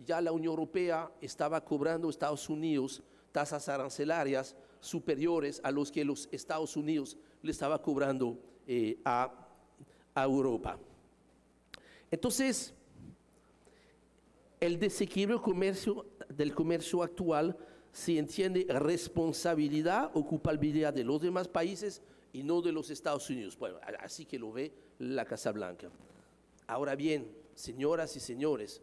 [SPEAKER 1] ya la Unión Europea estaba cobrando a Estados Unidos tasas arancelarias superiores a los que los Estados Unidos le estaba cobrando a Europa. Entonces, el desequilibrio del comercio actual se entiende responsabilidad o culpabilidad de los demás países y no de los Estados Unidos. Bueno, así que lo ve la Casa Blanca. Ahora bien, señoras y señores,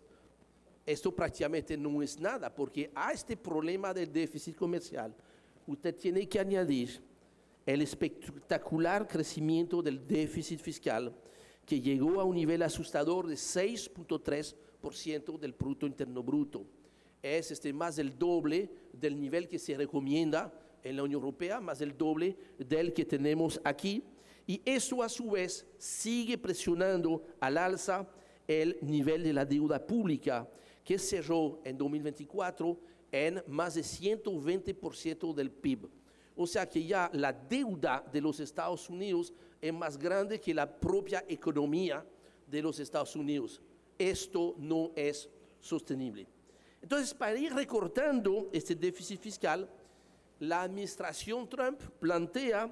[SPEAKER 1] esto prácticamente no es nada, porque a este problema del déficit comercial usted tiene que añadir el espectacular crecimiento del déficit fiscal que llegó a un nivel asustador de 6.3% del Producto Interno Bruto. Es más del doble del nivel que se recomienda en la Unión Europea, más del doble del que tenemos aquí. Y eso a su vez sigue presionando al alza el nivel de la deuda pública, que cerró en 2024 en más de 120% del PIB. O sea que ya la deuda de los Estados Unidos es más grande que la propia economía de los Estados Unidos. Esto no es sostenible. Entonces, para ir recortando este déficit fiscal, la administración Trump plantea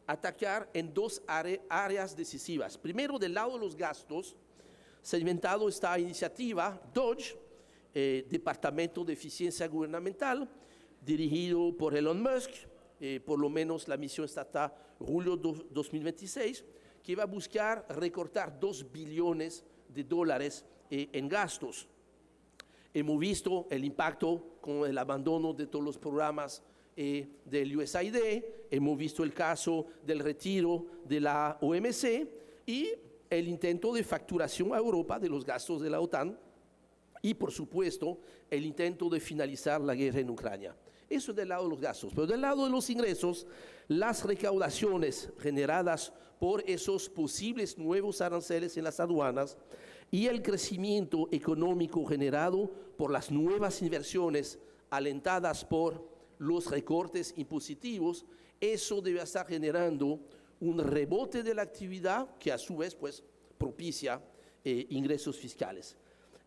[SPEAKER 1] atacar en dos áreas decisivas. Primero, del lado de los gastos, se ha inventado esta iniciativa, DOGE, Departamento de Eficiencia Gubernamental, dirigido por Elon Musk, por lo menos la misión está hasta julio 2026, que va a buscar recortar $2 billones en gastos. Hemos visto el impacto con el abandono de todos los programas del USAID, hemos visto el caso del retiro de la OMC y el intento de facturación a Europa de los gastos de la OTAN y, por supuesto, el intento de finalizar la guerra en Ucrania. Eso del lado de los gastos. Pero del lado de los ingresos, las recaudaciones generadas por esos posibles nuevos aranceles en las aduanas y el crecimiento económico generado por las nuevas inversiones alentadas por los recortes impositivos, eso debe estar generando un rebote de la actividad que a su vez pues, propicia ingresos fiscales.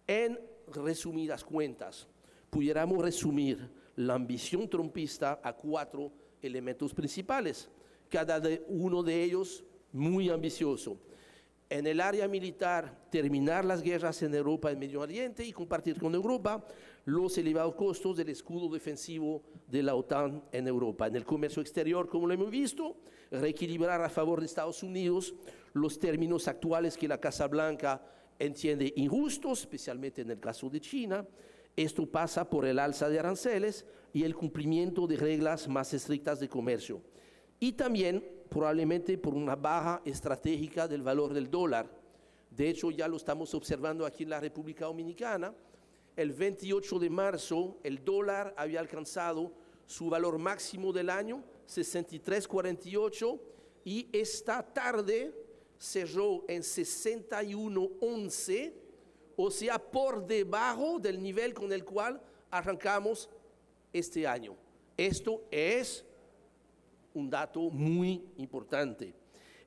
[SPEAKER 1] En resumidas cuentas, pudiéramos resumir la ambición trumpista a 4 elementos principales, cada uno de ellos muy ambicioso. En el área militar, terminar las guerras en Europa y Medio Oriente y compartir con Europa los elevados costos del escudo defensivo de la OTAN en Europa. En el comercio exterior, como lo hemos visto, reequilibrar a favor de Estados Unidos los términos actuales que la Casa Blanca entiende injustos, especialmente en el caso de China. Esto pasa por el alza de aranceles y el cumplimiento de reglas más estrictas de comercio. Y también probablemente por una baja estratégica del valor del dólar. De hecho, ya lo estamos observando aquí en la República Dominicana. El 28 de marzo, el dólar había alcanzado su valor máximo del año, 63.48, y esta tarde cerró en 61.11, o sea, por debajo del nivel con el cual arrancamos este año. Esto es un dato muy importante.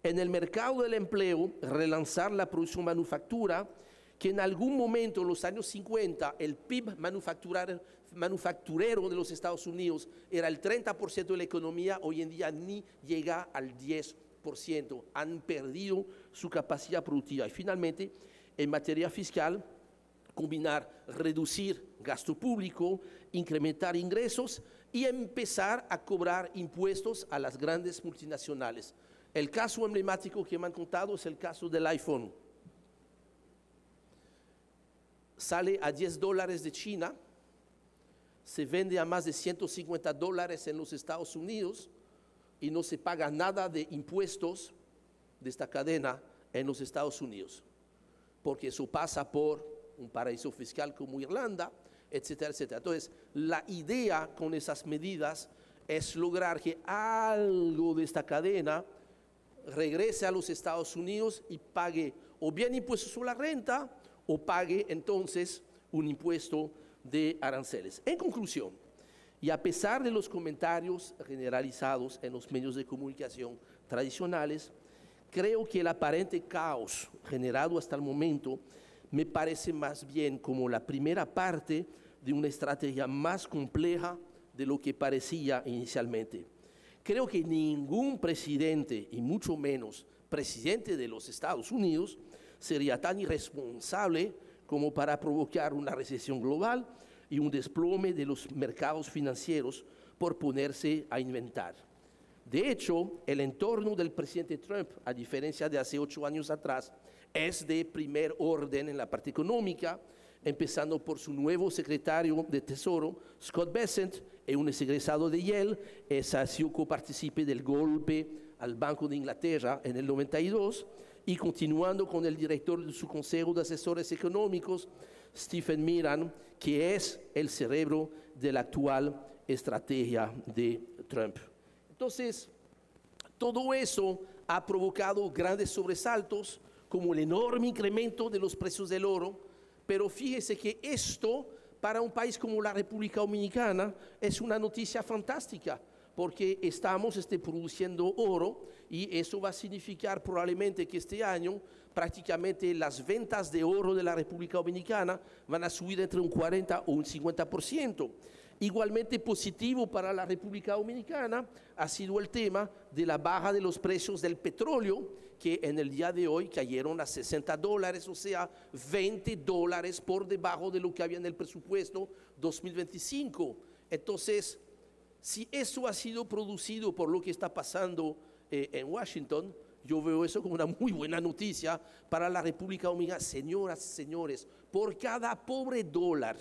[SPEAKER 1] En el mercado del empleo, relanzar la producción manufactura, que en algún momento en los años 50 el PIB manufacturero de los Estados Unidos era el 30% de la economía, hoy en día ni llega al 10%. Han perdido su capacidad productiva. Y finalmente, en materia fiscal, combinar, reducir gasto público, incrementar ingresos y empezar a cobrar impuestos a las grandes multinacionales. El caso emblemático que me han contado es el caso del iPhone. Sale a $10 de China, se vende a más de $150 en los Estados Unidos y no se paga nada de impuestos de esta cadena en los Estados Unidos, porque eso pasa por un paraíso fiscal como Irlanda, etcétera, etcétera. Entonces, la idea con esas medidas es lograr que algo de esta cadena regrese a los Estados Unidos y pague o bien impuestos sobre la renta o pague entonces un impuesto de aranceles. En conclusión, Y a pesar de los comentarios generalizados en los medios de comunicación tradicionales, creo que el aparente caos generado hasta el momento me parece más bien como la primera parte de una estrategia más compleja de lo que parecía inicialmente. Creo que ningún presidente, y mucho menos presidente de los Estados Unidos, sería tan irresponsable como para provocar una recesión global y un desplome de los mercados financieros por ponerse a inventar. De hecho, el entorno del presidente Trump, a diferencia de hace 8 años atrás, es de primer orden en la parte económica, empezando por su nuevo secretario de Tesoro, Scott Bessent, un egresado de Yale, ha sido copartícipe del golpe al Banco de Inglaterra en el 92, y continuando con el director de su Consejo de Asesores Económicos, Stephen Miran, que es el cerebro de la actual estrategia de Trump. Entonces, todo eso ha provocado grandes sobresaltos, como el enorme incremento de los precios del oro, pero fíjese que esto, para un país como la República Dominicana, es una noticia fantástica, porque estamos produciendo oro y eso va a significar probablemente que este año prácticamente las ventas de oro de la República Dominicana van a subir entre un 40 o un 50%. Igualmente positivo para la República Dominicana ha sido el tema de la baja de los precios del petróleo, que en el día de hoy cayeron a $60, o sea, $20 por debajo de lo que había en el presupuesto 2025. Entonces, si eso ha sido producido por lo que está pasando en Washington, yo veo eso como una muy buena noticia para la República Dominicana. Señoras, señores, por cada pobre dólar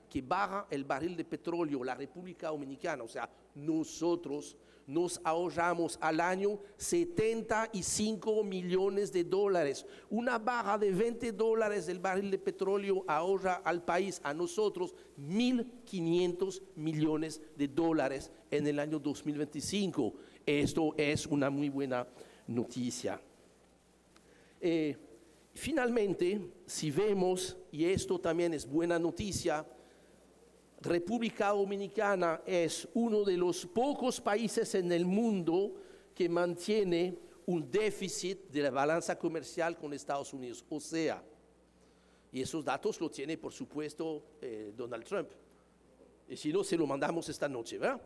[SPEAKER 1] que baja el barril de petróleo, la República Dominicana, o sea, nosotros nos ahorramos al año $75 millones. Una baja de $20 del barril de petróleo ahorra al país, a nosotros, $1.500 millones en el año 2025. Esto es una muy buena noticia. Finalmente, si vemos, y esto también es buena noticia, República Dominicana es uno de los pocos países en el mundo que mantiene un déficit de la balanza comercial con Estados Unidos. O sea, y esos datos lo tiene, por supuesto, Donald Trump. Y si no, se lo mandamos esta noche, ¿verdad?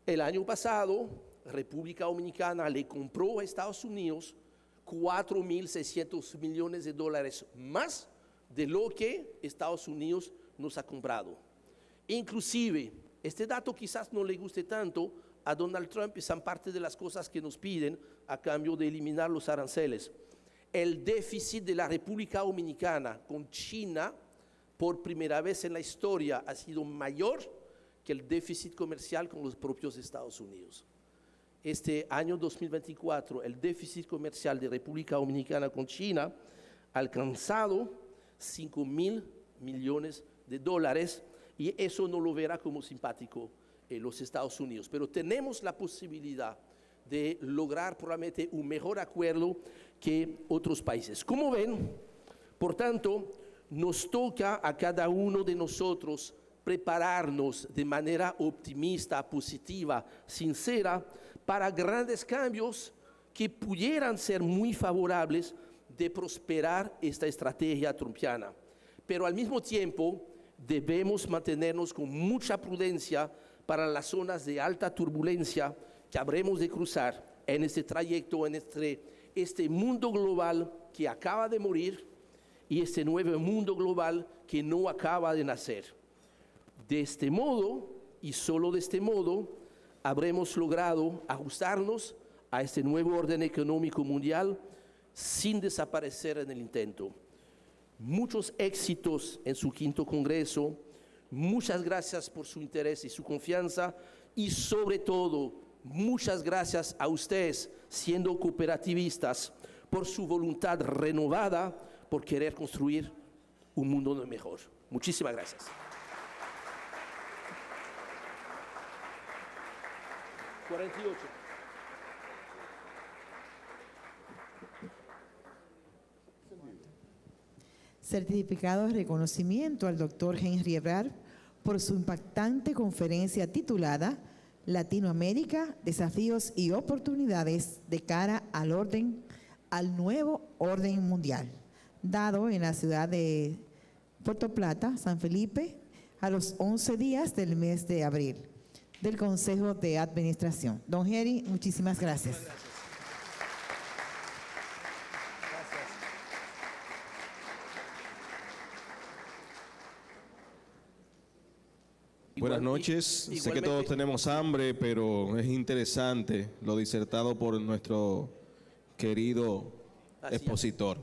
[SPEAKER 1] El año pasado, República Dominicana le compró a Estados Unidos $4.600 millones más de lo que Estados Unidos nos ha comprado. Inclusive, este dato quizás no le guste tanto a Donald Trump y son parte de las cosas que nos piden a cambio de eliminar los aranceles. El déficit de la República Dominicana con China, por primera vez en la historia, ha sido mayor que el déficit comercial con los propios Estados Unidos. Este año 2024, el déficit comercial de República Dominicana con China ha alcanzado $5.000 millones, y eso no lo verá como simpático los Estados Unidos. Pero tenemos la posibilidad de lograr probablemente un mejor acuerdo que otros países. Como ven, por tanto, nos toca a cada uno de nosotros prepararnos de manera optimista, positiva, sincera, para grandes cambios que pudieran ser muy favorables de prosperar esta estrategia trumpiana. Pero al mismo tiempo debemos mantenernos con mucha prudencia para las zonas de alta turbulencia que habremos de cruzar en este trayecto, en este mundo global que acaba de morir y este nuevo mundo global que no acaba de nacer. De este modo, y solo de este modo, habremos logrado ajustarnos a este nuevo orden económico mundial sin desaparecer en el intento. Muchos éxitos en su 5º Congreso, muchas gracias por su interés y su confianza, y sobre todo, muchas gracias a ustedes, siendo cooperativistas, por su voluntad renovada, por querer construir un mundo mejor. Muchísimas gracias.
[SPEAKER 2] Certificado de reconocimiento al Dr. Henry Ebrard por su impactante conferencia titulada Latinoamérica, desafíos y oportunidades de cara al nuevo orden mundial, dado en la ciudad de Puerto Plata, San Felipe, a los 11 días del mes de abril, del Consejo de Administración. Don Henry, muchísimas gracias.
[SPEAKER 3] Buenas noches. Sé que todos tenemos hambre, pero es interesante lo disertado por nuestro querido expositor.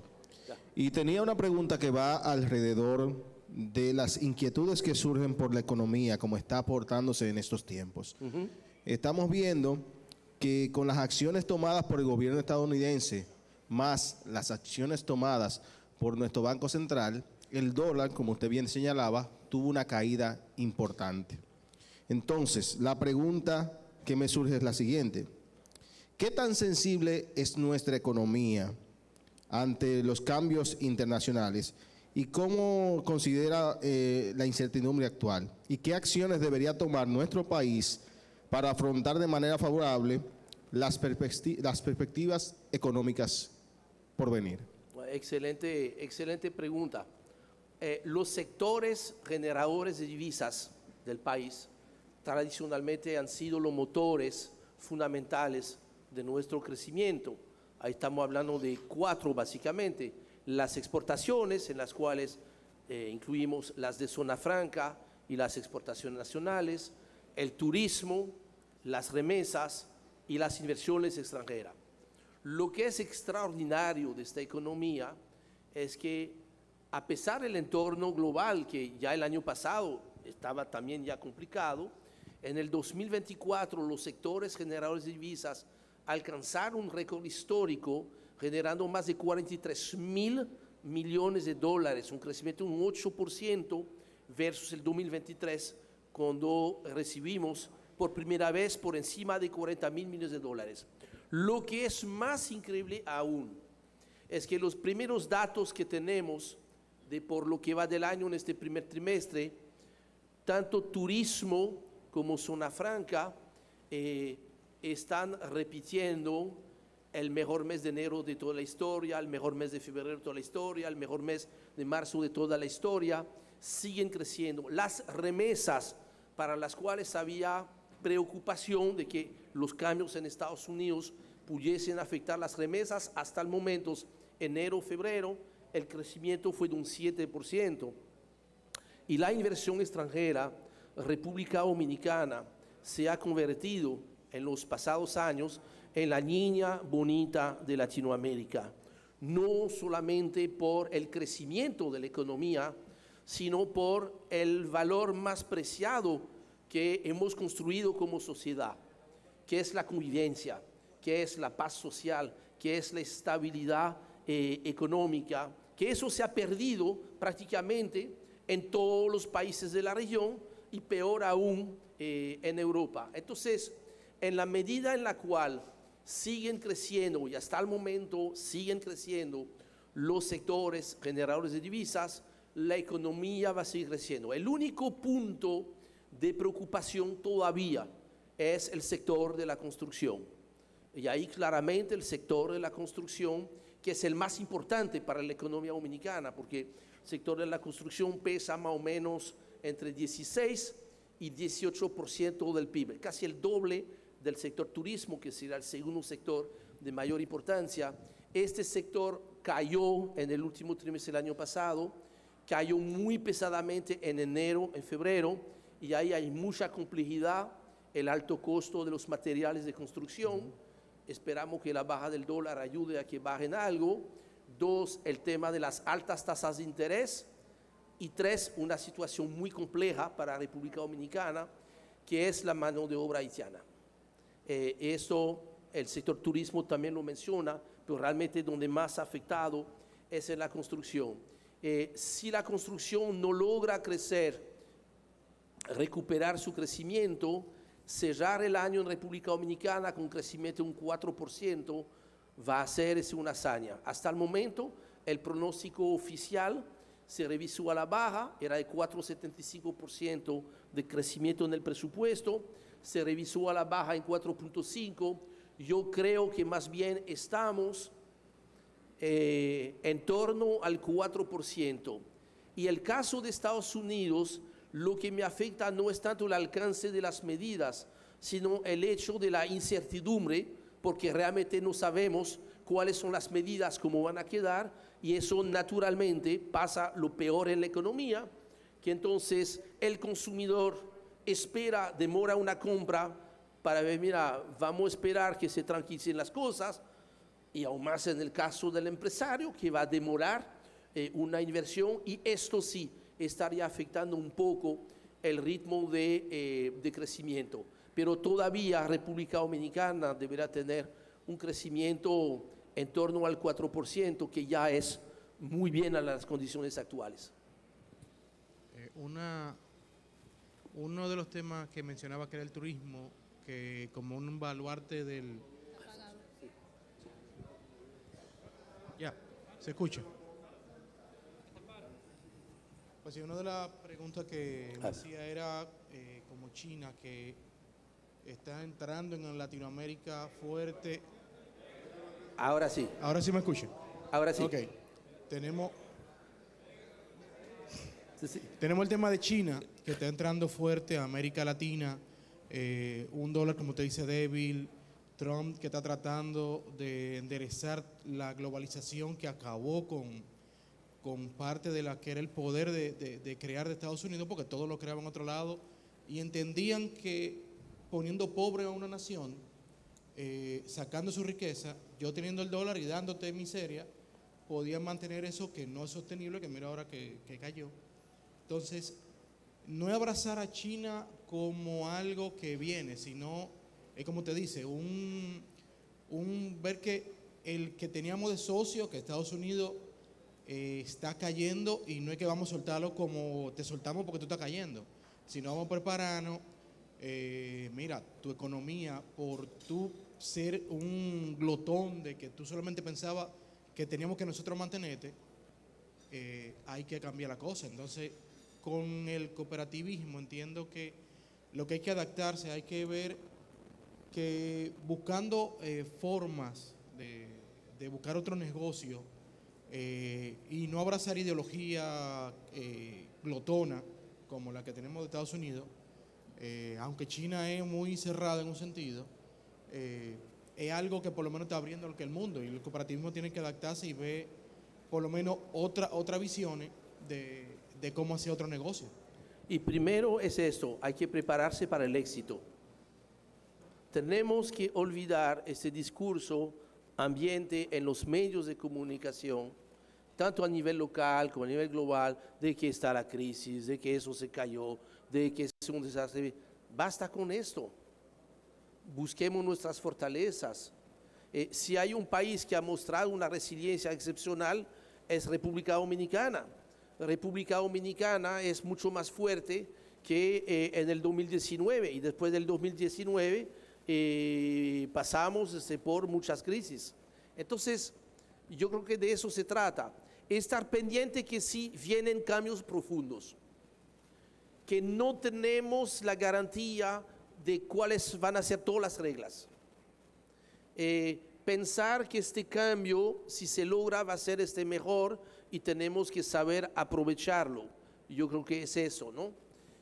[SPEAKER 3] Y tenía una pregunta que va alrededor de las inquietudes que surgen por la economía, como está aportándose en estos tiempos. Estamos viendo que con las acciones tomadas por el gobierno estadounidense, más las acciones tomadas por nuestro Banco Central, el dólar, como usted bien señalaba, tuvo una caída importante. Entonces, la pregunta que me surge es la siguiente. ¿Qué tan sensible es nuestra economía ante los cambios internacionales y cómo considera la incertidumbre actual? ¿Y qué acciones debería tomar nuestro país para afrontar de manera favorable las perspectivas económicas por venir?
[SPEAKER 1] Excelente pregunta. Los sectores generadores de divisas del país tradicionalmente han sido los motores fundamentales de nuestro crecimiento. Ahí estamos hablando de 4 básicamente: las exportaciones, en las cuales incluimos las de zona franca y las exportaciones nacionales, el turismo, las remesas y las inversiones extranjeras. Lo que es extraordinario de esta economía es que, a pesar del entorno global, que ya el año pasado estaba también ya complicado, en el 2024 los sectores generadores de divisas alcanzaron un récord histórico, generando más de 43.000 millones de dólares, un crecimiento de un 8% versus el 2023, cuando recibimos por primera vez por encima de 40.000 millones de dólares. Lo que es más increíble aún es que los primeros datos que tenemos por lo que va del año en este primer trimestre, tanto turismo como zona franca están repitiendo el mejor mes de enero de toda la historia, el mejor mes de febrero de toda la historia, el mejor mes de marzo de toda la historia, siguen creciendo. Las remesas, para las cuales había preocupación de que los cambios en Estados Unidos pudiesen afectar las remesas, hasta el momento, enero, febrero, el crecimiento fue de un 7%. Y la inversión extranjera, República Dominicana, se ha convertido en los pasados años en la niña bonita de Latinoamérica. No solamente por el crecimiento de la economía, sino por el valor más preciado que hemos construido como sociedad, que es la convivencia, que es la paz social, que es la estabilidad económica, que eso se ha perdido prácticamente en todos los países de la región y peor aún en Europa. Entonces, en la medida en la cual siguen creciendo, y hasta el momento siguen creciendo, los sectores generadores de divisas, la economía va a seguir creciendo. El único punto de preocupación todavía es el sector de la construcción. Y ahí claramente el sector de la construcción, que es el más importante para la economía dominicana, porque el sector de la construcción pesa más o menos entre 16 y 18% del PIB, casi el doble del sector turismo, que será el segundo sector de mayor importancia. Este sector cayó en el último trimestre del año pasado, cayó muy pesadamente en enero, en febrero, y ahí hay mucha complejidad, el alto costo de los materiales de construcción. Esperamos que la baja del dólar ayude a que bajen algo. 2, el tema de las altas tasas de interés. Y 3, una situación muy compleja para la República Dominicana, que es la mano de obra haitiana. Eso, el sector turismo también lo menciona, pero realmente donde más afectado es en la construcción. Si la construcción no logra crecer, recuperar su crecimiento, cerrar el año en República Dominicana con un crecimiento de un 4% va a ser una hazaña. Hasta el momento, el pronóstico oficial se revisó a la baja, era de 4,75% de crecimiento en el presupuesto, se revisó a la baja en 4,5%. Yo creo que más bien estamos en torno al 4%. Y el caso de Estados Unidos, lo que me afecta no es tanto el alcance de las medidas, sino el hecho de la incertidumbre, porque realmente no sabemos cuáles son las medidas, cómo van a quedar, y eso naturalmente pasa lo peor en la economía, que entonces el consumidor espera, demora una compra para ver, mira, vamos a esperar que se tranquilicen las cosas, y aún más en el caso del empresario, que va a demorar una inversión, y esto sí estaría afectando un poco el ritmo de crecimiento. Pero todavía República Dominicana deberá tener un crecimiento en torno al 4%, que ya es muy bien a las condiciones actuales.
[SPEAKER 4] Uno de los temas que mencionaba que era el turismo, que como un baluarte del... Ya, se escucha. Pues sí, una de las preguntas que me hacía era como China, que está entrando en Latinoamérica fuerte.
[SPEAKER 1] Ahora sí.
[SPEAKER 4] Ahora sí me escuchan.
[SPEAKER 1] Ahora sí.
[SPEAKER 4] Ok. Tenemos el tema de China, que está entrando fuerte a América Latina. Un dólar, como te dice, débil. Trump, que está tratando de enderezar la globalización que acabó con parte de la que era el poder de crear de Estados Unidos, porque todos lo creaban en otro lado, y entendían que poniendo pobre a una nación, sacando su riqueza, yo teniendo el dólar y dándote miseria, podían mantener eso que no es sostenible, que mira ahora que cayó. Entonces, no es abrazar a China como algo que viene, sino, es como te dice, un ver que el que teníamos de socio, que Estados Unidos está cayendo, y no es que vamos a soltarlo como te soltamos porque tú estás cayendo, sino vamos a prepararnos. Mira, tu economía, por tú ser un glotón de que tú solamente pensabas que teníamos que nosotros mantenerte, hay que cambiar la cosa. Entonces, con el cooperativismo entiendo que lo que hay que adaptarse, hay que ver que buscando formas de buscar otro negocio y no abrazar ideología glotona como la que tenemos de Estados Unidos, aunque China es muy cerrada en un sentido, es algo que por lo menos está abriendo lo que el mundo, y el cooperativismo tiene que adaptarse y ver por lo menos otra visión de cómo hacer otro negocio.
[SPEAKER 1] Y primero es esto, hay que prepararse para el éxito. Tenemos que olvidar ese discurso ambiente en los medios de comunicación, tanto a nivel local como a nivel global, de que está la crisis, de que eso se cayó, de que es un desastre. Basta con esto. Busquemos nuestras fortalezas. Si hay un país que ha mostrado una resiliencia excepcional, es República Dominicana. República Dominicana es mucho más fuerte que en el 2019, y después del 2019 pasamos por muchas crisis. Entonces, yo creo que de eso se trata. Estar pendiente que sí vienen cambios profundos, que no tenemos la garantía de cuáles van a ser todas las reglas. Pensar que este cambio, si se logra, va a ser mejor, y tenemos que saber aprovecharlo. Yo creo que es eso, ¿no?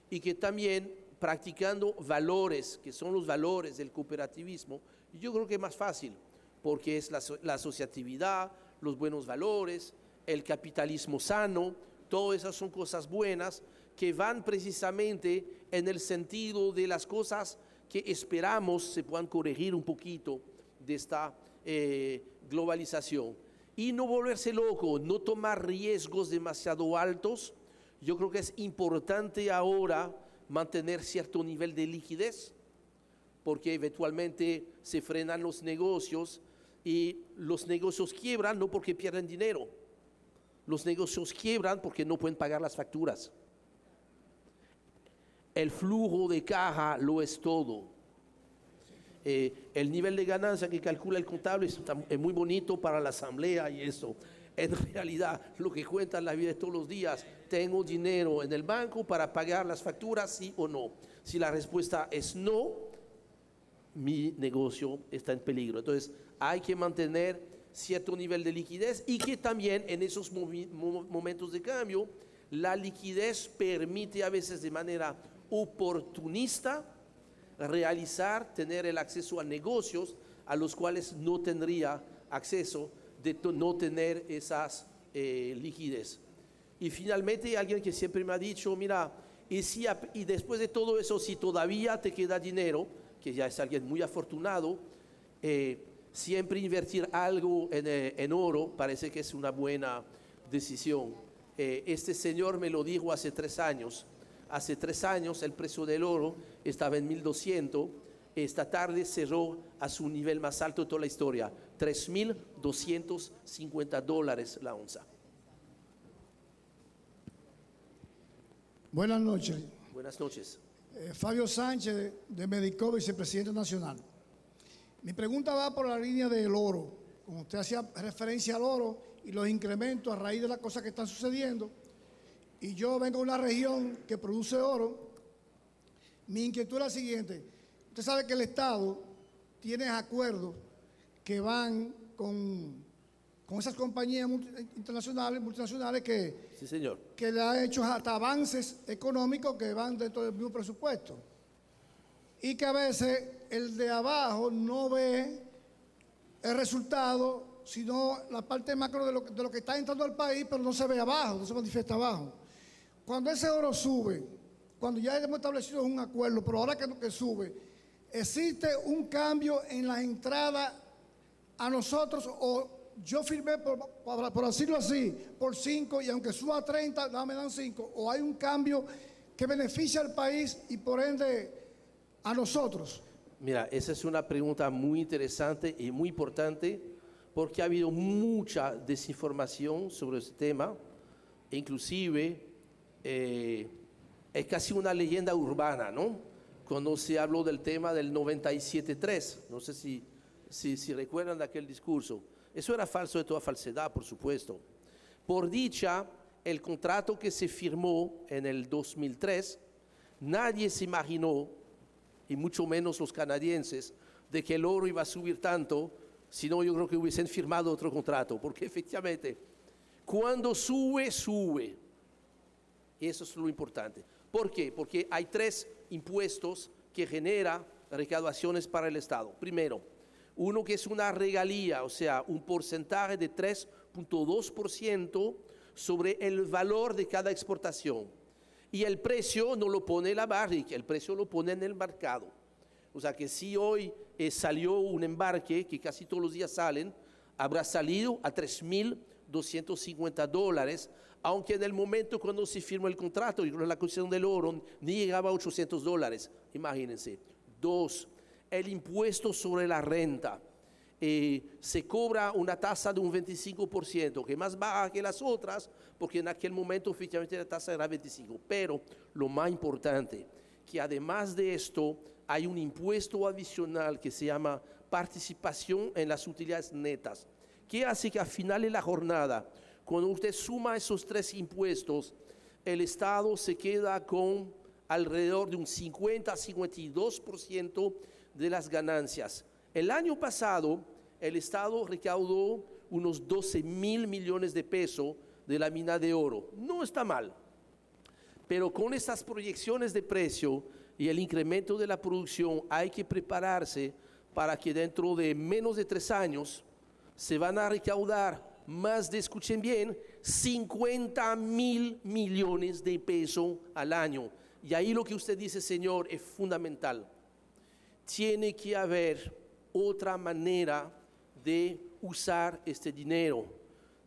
[SPEAKER 1] Y que también practicando valores, que son los valores del cooperativismo, yo creo que es más fácil, porque es la asociatividad, los buenos valores, el capitalismo sano, todas esas son cosas buenas que van precisamente en el sentido de las cosas que esperamos se puedan corregir un poquito de esta globalización. Y no volverse loco, no tomar riesgos demasiado altos. Yo creo que es importante ahora mantener cierto nivel de liquidez, porque eventualmente se frenan los negocios, y los negocios quiebran no porque pierden dinero, los negocios quiebran porque no pueden pagar las facturas. El flujo de caja lo es todo. El nivel de ganancia que calcula el contable es muy bonito para la asamblea y eso. en realidad lo que cuenta en la vida de todos los días, ¿tengo dinero en el banco para pagar las facturas, sí o no? Si la respuesta es no, mi negocio está en peligro. Entonces hay que mantener cierto nivel de liquidez y que también en esos momentos de cambio, la liquidez permite a veces de manera oportunista tener el acceso a negocios a los cuales no tendría acceso de no tener esas liquidez. Y finalmente alguien que siempre me ha dicho, mira, y después de todo eso, si todavía te queda dinero, que ya es alguien muy afortunado, siempre invertir algo en oro parece que es una buena decisión. Este señor me lo dijo hace 3 años. Hace 3 años el precio del oro estaba en 1.200. Esta tarde cerró a su nivel más alto de toda la historia, $3.250 la onza.
[SPEAKER 5] Buenas noches.
[SPEAKER 1] Buenas noches.
[SPEAKER 5] Fabio Sánchez, de Medicó, vicepresidente nacional. Mi pregunta va por la línea del oro. Como usted hacía referencia al oro y los incrementos a raíz de las cosas que están sucediendo, y yo vengo de una región que produce oro, mi inquietud es la siguiente. Usted sabe que el Estado tiene acuerdos que van con esas compañías multinacionales que,
[SPEAKER 1] sí, señor,
[SPEAKER 5] que le ha hecho hasta avances económicos que van dentro del mismo presupuesto. Y que a veces el de abajo no ve el resultado, sino la parte macro de lo que está entrando al país, pero no se ve abajo, no se manifiesta abajo. Cuando ese oro sube, cuando ya hemos establecido un acuerdo, pero ahora que sube, ¿existe un cambio en la entrada a nosotros o yo firmé, por decirlo así, por 5 y aunque suba a 30, no me dan 5? ¿O hay un cambio que beneficia al país y por ende a nosotros?
[SPEAKER 1] Mira, esa es una pregunta muy interesante y muy importante porque ha habido mucha desinformación sobre este tema. Inclusive es casi una leyenda urbana, ¿no? Cuando se habló del tema del 97.3, no sé si recuerdan de aquel discurso. Eso era falso de toda falsedad, por supuesto. Por dicha, el contrato que se firmó en el 2003, nadie se imaginó, y mucho menos los canadienses, de que el oro iba a subir tanto, sino yo creo que hubiesen firmado otro contrato, porque efectivamente, cuando sube, sube. Y eso es lo importante. ¿Por qué? Porque hay 3 impuestos que generan recaudaciones para el Estado. Primero, uno que es una regalía, o sea, un porcentaje de 3.2% sobre el valor de cada exportación. Y el precio no lo pone la barrica, el precio lo pone en el mercado. O sea que si hoy salió un embarque, que casi todos los días salen, habrá salido a $3.250, aunque en el momento cuando se firmó el contrato y la cuestión del oro ni llegaba a $800, imagínense. 2, el impuesto sobre la renta. Se cobra una tasa de un 25%, que es más baja que las otras, porque en aquel momento oficialmente la tasa era 25%. Pero lo más importante, que además de esto hay un impuesto adicional que se llama participación en las utilidades netas, que hace que al final de la jornada, cuando usted suma esos 3 impuestos, el Estado se queda con alrededor de un 50-52% de las ganancias. El año pasado, el Estado recaudó unos 12.000 millones de pesos de la mina de oro. No está mal, pero con estas proyecciones de precio y el incremento de la producción hay que prepararse para que dentro de menos de 3 años se van a recaudar más de, escuchen bien, 50.000 millones de pesos al año. Y ahí lo que usted dice, señor, es fundamental. Tiene que haber otra manera de usar este dinero.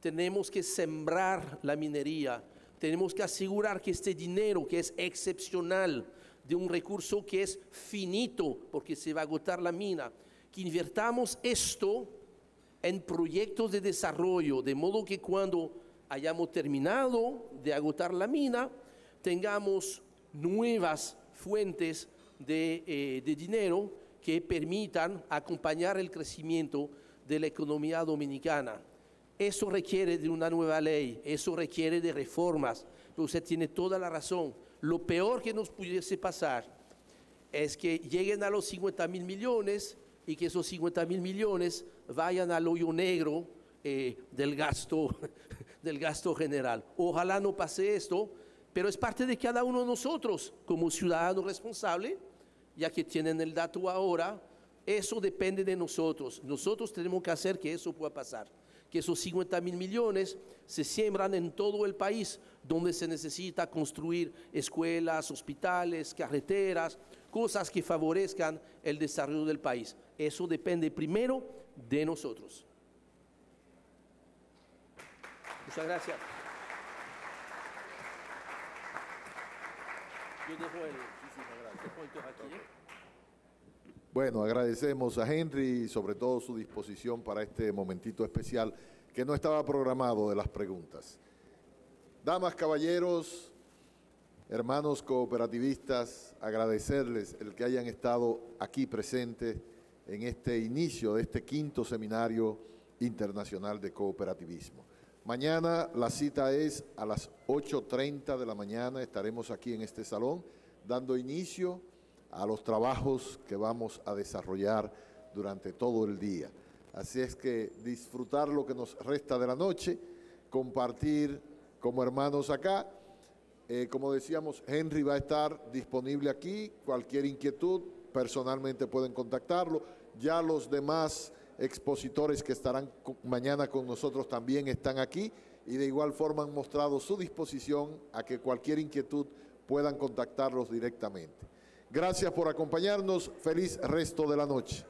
[SPEAKER 1] Tenemos que sembrar la minería. Tenemos que asegurar que este dinero, que es excepcional, de un recurso que es finito, porque se va a agotar la mina, que invirtamos esto en proyectos de desarrollo, de modo que cuando hayamos terminado de agotar la mina, tengamos nuevas fuentes de dinero que permitan acompañar el crecimiento de la economía dominicana. Eso requiere de una nueva ley, eso requiere de reformas. Pero usted tiene toda la razón. Lo peor que nos pudiese pasar es que lleguen a los 50.000 millones y que esos 50.000 millones vayan al hoyo negro del gasto general. Ojalá no pase esto, pero es parte de cada uno de nosotros como ciudadano responsable, ya que tienen el dato ahora, eso depende de nosotros. Nosotros tenemos que hacer que eso pueda pasar, que esos 50.000 millones se siembran en todo el país, donde se necesita construir escuelas, hospitales, carreteras, cosas que favorezcan el desarrollo del país. Eso depende primero de nosotros. Muchas gracias. Yo dejo el punto aquí.
[SPEAKER 6] Bueno, agradecemos a Henry y sobre todo su disposición para este momentito especial que no estaba programado de las preguntas. Damas, caballeros, hermanos cooperativistas, agradecerles el que hayan estado aquí presentes en este inicio de este 5º Seminario Internacional de Cooperativismo. Mañana la cita es a las 8:30 de la mañana, estaremos aquí en este salón dando inicio a los trabajos que vamos a desarrollar durante todo el día. Así es que disfrutar lo que nos resta de la noche, compartir como hermanos acá. Como decíamos, Henry va a estar disponible aquí, cualquier inquietud, personalmente pueden contactarlo. Ya los demás expositores que estarán mañana con nosotros también están aquí y de igual forma han mostrado su disposición a que cualquier inquietud puedan contactarlos directamente. Gracias por acompañarnos. Feliz resto de la noche.